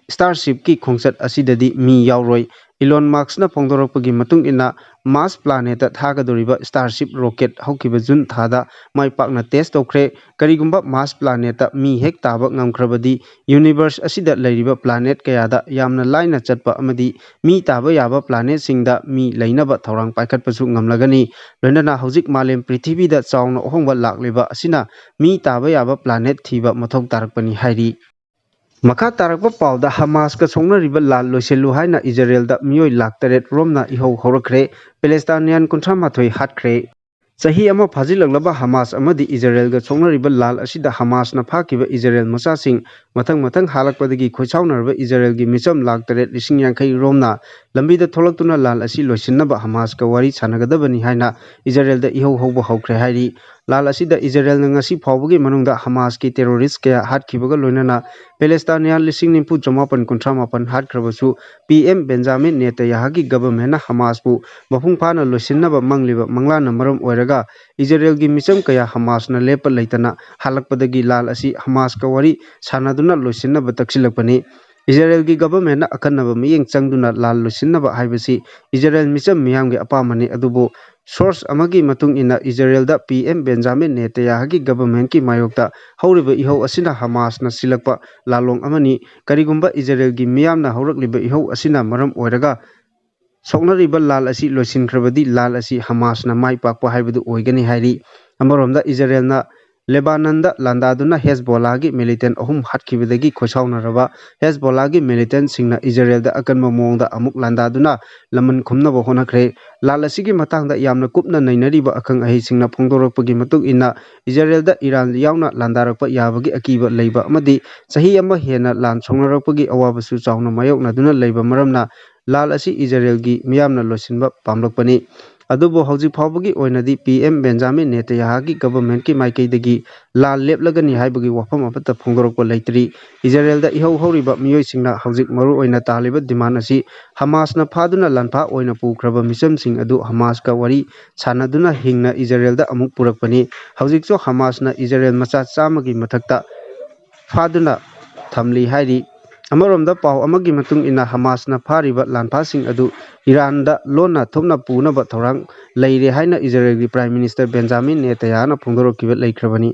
Speaker 1: ꯁ꯭ꯇꯥꯔꯁꯤꯞꯀꯤ ꯈꯣꯡꯆꯠ ꯑꯁꯤꯗꯗꯤ ꯃꯤ ꯌꯥꯎꯔꯣꯏ꯫ ꯏꯂꯣꯟ ꯃꯥꯁꯛꯅ ꯐꯣꯡꯗꯣꯔꯛꯄꯒꯤ ꯃꯇꯨꯡ ꯏꯟꯅ ꯃꯥꯔꯁ ꯄ꯭ꯂꯥꯅꯦꯠꯇ ꯊꯥꯒꯗꯧꯔꯤꯕ ꯁ꯭ꯇꯥꯔꯁꯤꯞ ꯔꯣꯀꯦꯠ ꯍꯧꯈꯤꯕ ꯖꯨꯟ ꯊꯥꯗ ꯃꯥꯏ ꯄꯥꯛꯅ ꯇꯦꯁ ꯇꯧꯈ꯭ꯔꯦ꯫ ꯀꯔꯤꯒꯨꯝꯕ ꯃꯥꯔꯁ ꯄ꯭ꯂꯥꯅꯦꯠꯇ ꯃꯤ ꯍꯦꯛ ꯇꯥꯕ ꯉꯝꯈ꯭ꯔꯕꯗꯤ ꯌꯨꯅꯤꯚꯔꯁ ꯑꯁꯤꯗ ꯂꯩꯔꯤꯕ ꯄ꯭ꯂꯥꯅꯦꯠ ꯀꯌꯥꯗ ꯌꯥꯝꯅ ꯂꯥꯏꯅ ꯆꯠꯄ ꯑꯃꯗꯤ ꯃꯤ ꯇꯥꯕ ꯌꯥꯕ ꯄ꯭ꯂꯥꯅꯦꯠꯁꯤꯡꯗ ꯃꯤ ꯂꯩꯅꯕ ꯊꯧꯔꯥꯡ ꯄꯥꯏꯈꯠꯄꯁꯨ ꯉꯝꯂꯒꯅꯤ꯫ ꯂꯣꯏꯅꯅ ꯍꯧꯖꯤꯛ ꯃꯥꯂꯦꯝ ꯄ꯭ꯔꯤꯊꯤꯕꯤꯗ ꯆꯥꯎꯅ ꯑꯍꯣꯡꯕ ꯂꯥꯛꯂꯤꯕ ꯑꯁꯤꯅ ꯃꯤ ꯇꯥꯕ ꯌꯥꯕ ꯄ꯭ꯂꯥꯅꯦꯠ ꯊꯤꯕ ꯃꯊꯧ ꯇꯥꯔꯛꯄꯅꯤ ꯍꯥꯏꯔꯤ꯫ ꯃꯈꯥ ꯇꯥꯔꯛꯄ ꯄꯥꯎꯗ ꯍꯃꯥꯁꯀ ꯁꯣꯛꯅꯔꯤꯕ ꯂꯥꯟ ꯂꯣꯏꯁꯤꯜꯂꯨ ꯍꯥꯏꯅ ꯏꯖꯔꯦꯜꯗ ꯃꯤꯑꯣꯏ 9,00,000 ꯔꯣꯝꯅ ꯏꯍꯧ ꯍꯧꯔꯛꯈ꯭ꯔꯦ꯫ ꯄꯦꯂꯦꯁꯇꯥꯏꯅꯤꯌꯟ 32 ꯍꯥꯠꯈ꯭ꯔꯦ꯫ ꯆꯍꯤ ꯑꯃ ꯐꯥꯖꯤꯜꯂꯛꯂꯕ ꯍꯃꯥꯁ ꯑꯃꯗꯤ ꯏꯖꯔꯦꯜꯒ ꯁꯣꯛꯅꯔꯤꯕ ꯂꯥꯜ ꯑꯁꯤꯗ ꯍꯃꯥꯁꯅ ꯐꯥꯈꯤꯕ ꯏꯖꯔꯦꯜ ꯃꯆꯥꯁꯤꯡ ꯃꯊꯪ ꯍꯥꯠꯂꯛꯄꯗꯒꯤ ꯈꯣꯏꯁꯥꯎꯅꯔꯕ ꯏꯖꯔꯦꯜꯒꯤ ꯃꯤꯆꯝ 8,50,000 ꯔꯣꯝꯅ ꯂꯝꯕꯤꯗ ꯊꯣꯛꯂꯛꯇꯨꯅ ꯂꯥꯜ ꯑꯁꯤ ꯂꯣꯏꯁꯤꯟꯅꯕ ꯍꯃꯥꯁꯀ ꯋꯥꯔꯤ ꯁꯥꯅꯒꯗꯕꯅꯤ ꯍꯥꯏꯅ ꯏꯖꯔꯦꯜꯗ ꯏꯍꯧ ꯍꯧꯕ ꯍꯧꯈ꯭ꯔꯦ ꯍꯥꯏꯔꯤ꯫ ꯂꯥꯜ ꯑꯁꯤꯗ ꯏꯖꯔꯦꯜꯅ ꯉꯁꯤ ꯐꯥꯎꯕꯒꯤ ꯃꯅꯨꯡꯗ ꯍꯃꯥꯁꯀꯤ ꯇꯦꯔꯣꯔꯤꯁꯠ ꯀꯌꯥ ꯍꯥꯠꯈꯤꯕꯒ ꯂꯣꯏꯅꯅ ꯄꯦꯂꯦꯁꯇꯥꯏꯅꯤꯌꯟ 90,938 ꯍꯥꯠꯈ꯭ꯔꯕꯁꯨ ꯄꯤ.ꯑꯦꯝ. ꯕꯦꯟꯖꯥꯃꯤꯟ ꯅꯦꯇꯟꯌꯥꯍꯨꯒꯤ ꯒꯚꯔꯟꯃꯦꯟꯠꯅ ꯍꯃꯥꯁꯄꯨ ꯃꯄꯨꯡ ꯐꯥꯅ ꯂꯣꯏꯁꯤꯟꯅꯕ ꯃꯪꯂꯤꯕ ꯃꯪꯂꯥꯟꯅ ꯃꯔꯝ ꯑꯣꯏꯔꯒ ꯏꯖꯔꯦꯜꯒꯤ ꯃꯤꯆꯝ ꯀꯌꯥ ꯍꯃꯥꯁꯅ ꯂꯦꯞꯄ ꯂꯩꯇꯅ ꯍꯥꯠꯂꯛꯄꯗꯒꯤ ꯂꯥꯜ ꯑꯁꯤ ꯍꯃꯥꯁꯀ ꯋꯥꯔꯤ ꯁꯥꯅꯗꯨꯅ ꯂꯣꯏꯁꯤꯟꯅꯕ ꯇꯛꯁꯤꯜꯂꯛꯄꯅꯤ꯫ ꯏꯖꯔꯦꯜꯒꯤ ꯒꯚꯔꯟꯃꯦꯟꯠꯅ ꯑꯈꯟꯅꯕ ꯃꯤꯠꯌꯦꯡ ꯆꯪꯗꯨꯅ ꯂꯥꯜ ꯂꯣꯏꯁꯤꯟꯅꯕ ꯍꯥꯏꯕꯁꯤ ꯏꯖꯔꯦꯜ ꯃꯤꯆꯝ ꯃꯤꯌꯥꯝꯒꯤ ꯑꯄꯥꯝꯕꯅꯤ, ꯑꯗꯨꯕꯨ ꯁꯣꯔꯁ ꯑꯃꯒꯤ ꯃꯇꯨꯡ ꯏꯟꯅ ꯏꯖꯔꯦꯜꯗ ꯄꯤ.ꯑꯦꯝ. ꯕꯦꯟꯖꯥꯃꯤꯟ ꯅꯦꯇꯟꯌꯥꯍꯨꯒꯤ ꯒꯚꯔꯟꯃꯦꯟꯠꯀꯤ ꯃꯥꯌꯣꯛꯇ ꯍꯧꯔꯤꯕ ꯏꯍꯧ ꯑꯁꯤꯅ ꯍꯃꯥꯁꯅ ꯁꯤꯜꯂꯛꯄ ꯂꯥꯜꯂꯣꯡ ꯑꯃꯅꯤ꯫ ꯀꯔꯤꯒꯨꯝꯕ ꯏꯖꯔꯦꯜꯒꯤ ꯃꯤꯌꯥꯝꯅ ꯍꯧꯔꯛꯂꯤꯕ ꯏꯍꯧ ꯑꯁꯤꯅ ꯃꯔꯝ ꯑꯣꯏꯔꯒ ꯁꯣꯛꯅꯔꯤꯕ ꯂꯥꯜ ꯑꯁꯤ ꯂꯣꯏꯁꯤꯟꯈ꯭ꯔꯕꯗꯤ ꯂꯥꯜ ꯑꯁꯤ ꯍꯃꯥꯁꯅ ꯃꯥꯏ ꯄꯥꯛꯄ ꯍꯥꯏꯕꯗꯨ ꯑꯣꯏꯒꯅꯤ ꯍꯥꯏꯔꯤ꯫ ꯑꯃꯔꯣꯝꯗ ꯏꯖꯔꯦꯜꯅ ꯂꯦꯕꯥꯅꯟꯗ ꯂꯥꯟꯗꯥꯗꯨꯅ ꯍꯦꯖꯕꯣꯂꯥꯒꯤ ꯃꯤꯂꯤꯇꯦꯟꯠ 3 ꯍꯥꯠꯈꯤꯕꯗꯒꯤ ꯈꯣꯏꯁꯥꯎꯅꯔꯕ ꯍꯦꯖꯕꯣꯂꯥꯒꯤ ꯃꯤꯂꯤꯇꯦꯟꯠꯁꯤꯡꯅ ꯏꯖꯔꯦꯜꯗ ꯑꯀꯟꯕ ꯃꯑꯣꯡꯗ ꯑꯃꯨꯛ ꯂꯥꯟꯗꯥꯗꯨꯅ ꯂꯃꯟ ꯈꯨꯝꯅꯕ ꯍꯣꯠꯅꯈ꯭ꯔꯦ꯫ ꯂꯥꯜ ꯑꯁꯤꯒꯤ ꯃꯇꯥꯡꯗ ꯌꯥꯝꯅ ꯀꯨꯞꯅ ꯅꯩꯅꯔꯤꯕ ꯑꯈꯪ ꯑꯍꯩꯁꯤꯡꯅ ꯐꯣꯡꯗꯣꯔꯛꯄꯒꯤ ꯃꯇꯨꯡ ꯏꯟꯅ ꯏꯖꯔꯦꯜꯗ ꯏꯔꯥꯟ ꯌꯥꯎꯅ ꯂꯥꯟꯗꯥꯔꯛꯄ ꯌꯥꯕꯒꯤ ꯑꯀꯤꯕ ꯂꯩꯕ ꯑꯃꯗꯤ ꯆꯍꯤ ꯑꯃ ꯍꯦꯟꯅ ꯂꯥꯟ ꯁꯣꯛꯅꯔꯛꯄꯒꯤ ꯑꯋꯥꯕꯁꯨ ꯆꯥꯎꯅ ꯃꯥꯌꯣꯛꯅꯗꯨꯅ ꯂꯩꯕ ꯃꯔꯝꯅ ꯂꯥꯜ ꯑꯁꯤ ꯏꯖꯔꯦꯜꯒꯤ ꯃꯤꯌꯥꯝꯅ ꯂꯣꯏꯁꯤꯟꯕ ꯄꯥꯝꯂꯛꯄꯅꯤ꯫ ꯑꯗꯨꯕꯨ ꯍꯧꯖꯤꯛ ꯐꯥꯎꯕꯒꯤ ꯑꯣꯏꯅꯗꯤ ꯄꯤ.ꯑꯦꯝ. ꯕꯦꯟꯖꯥꯃꯤꯟ ꯅꯦꯇꯟꯌꯥꯍꯨꯒꯤ ꯒꯚꯔꯟꯃꯦꯟꯠꯀꯤ ꯃꯥꯏꯀꯩꯗꯒꯤ ꯂꯥꯜ ꯂꯦꯞꯂꯒꯅꯤ ꯍꯥꯏꯕꯒꯤ ꯋꯥꯐꯝ ꯑꯃꯠꯇ ꯐꯣꯡꯗꯣꯔꯛꯄ ꯂꯩꯇ꯭ꯔꯤ꯫ ꯏꯖꯔꯦꯜꯗ ꯏꯍꯧ ꯍꯧꯔꯤꯕ ꯃꯤꯑꯣꯏꯁꯤꯡꯅ ꯍꯧꯖꯤꯛ ꯃꯔꯨꯑꯣꯏꯅ ꯇꯥꯜꯂꯤꯕ ꯗꯤꯃꯥꯟꯗ ꯑꯁꯤ ꯍꯃꯥꯁꯅ ꯐꯥꯗꯨꯅ ꯂꯥꯟꯐꯥ ꯑꯣꯏꯅ ꯄꯨꯈ꯭ꯔꯕ ꯃꯤꯆꯝꯁꯤꯡ ꯑꯗꯨ ꯍꯃꯥꯁꯀ ꯋꯥꯔꯤ ꯁꯥꯅꯗꯨꯅ ꯍꯤꯡꯅ ꯏꯖꯔꯦꯜꯗ ꯑꯃꯨꯛ ꯄꯨꯔꯛꯄꯅꯤ꯫ ꯍꯧꯖꯤꯛꯁꯨ ꯍꯃꯥꯁꯅ ꯏꯖꯔꯦꯜ ꯃꯆꯥ 100ꯒꯤ ꯃꯊꯛꯇ ꯐꯥꯗꯨꯅ ꯊꯝꯂꯤ ꯍꯥꯏꯔꯤ꯫ ꯑꯃꯔꯣꯝꯗ ꯄꯥꯎ ꯑꯃꯒꯤ ꯃꯇꯨꯡ ꯏꯟꯅ ꯍꯃꯥꯁꯅ ꯐꯥꯔꯤꯕ ꯂꯥꯟꯐꯥꯁꯤꯡ ꯑꯗꯨ ꯏꯔꯥꯟꯗ ꯂꯣꯟꯅ ꯊꯨꯞꯅ ꯄꯨꯅꯕ ꯊꯧꯔꯥꯡ ꯂꯩꯔꯦ ꯍꯥꯏꯅ ꯏꯖꯔꯦꯜꯒꯤ ꯄ꯭ꯔꯥꯏꯝ ꯃꯤꯅꯤꯁꯇꯔ ꯕꯦꯟꯖꯥꯃꯤꯟ ꯅꯦꯇꯟꯌꯥꯍꯨꯅ ꯐꯣꯡꯗꯣꯔꯛꯈꯤꯕ ꯂꯩꯈ꯭ꯔꯕꯅꯤ꯫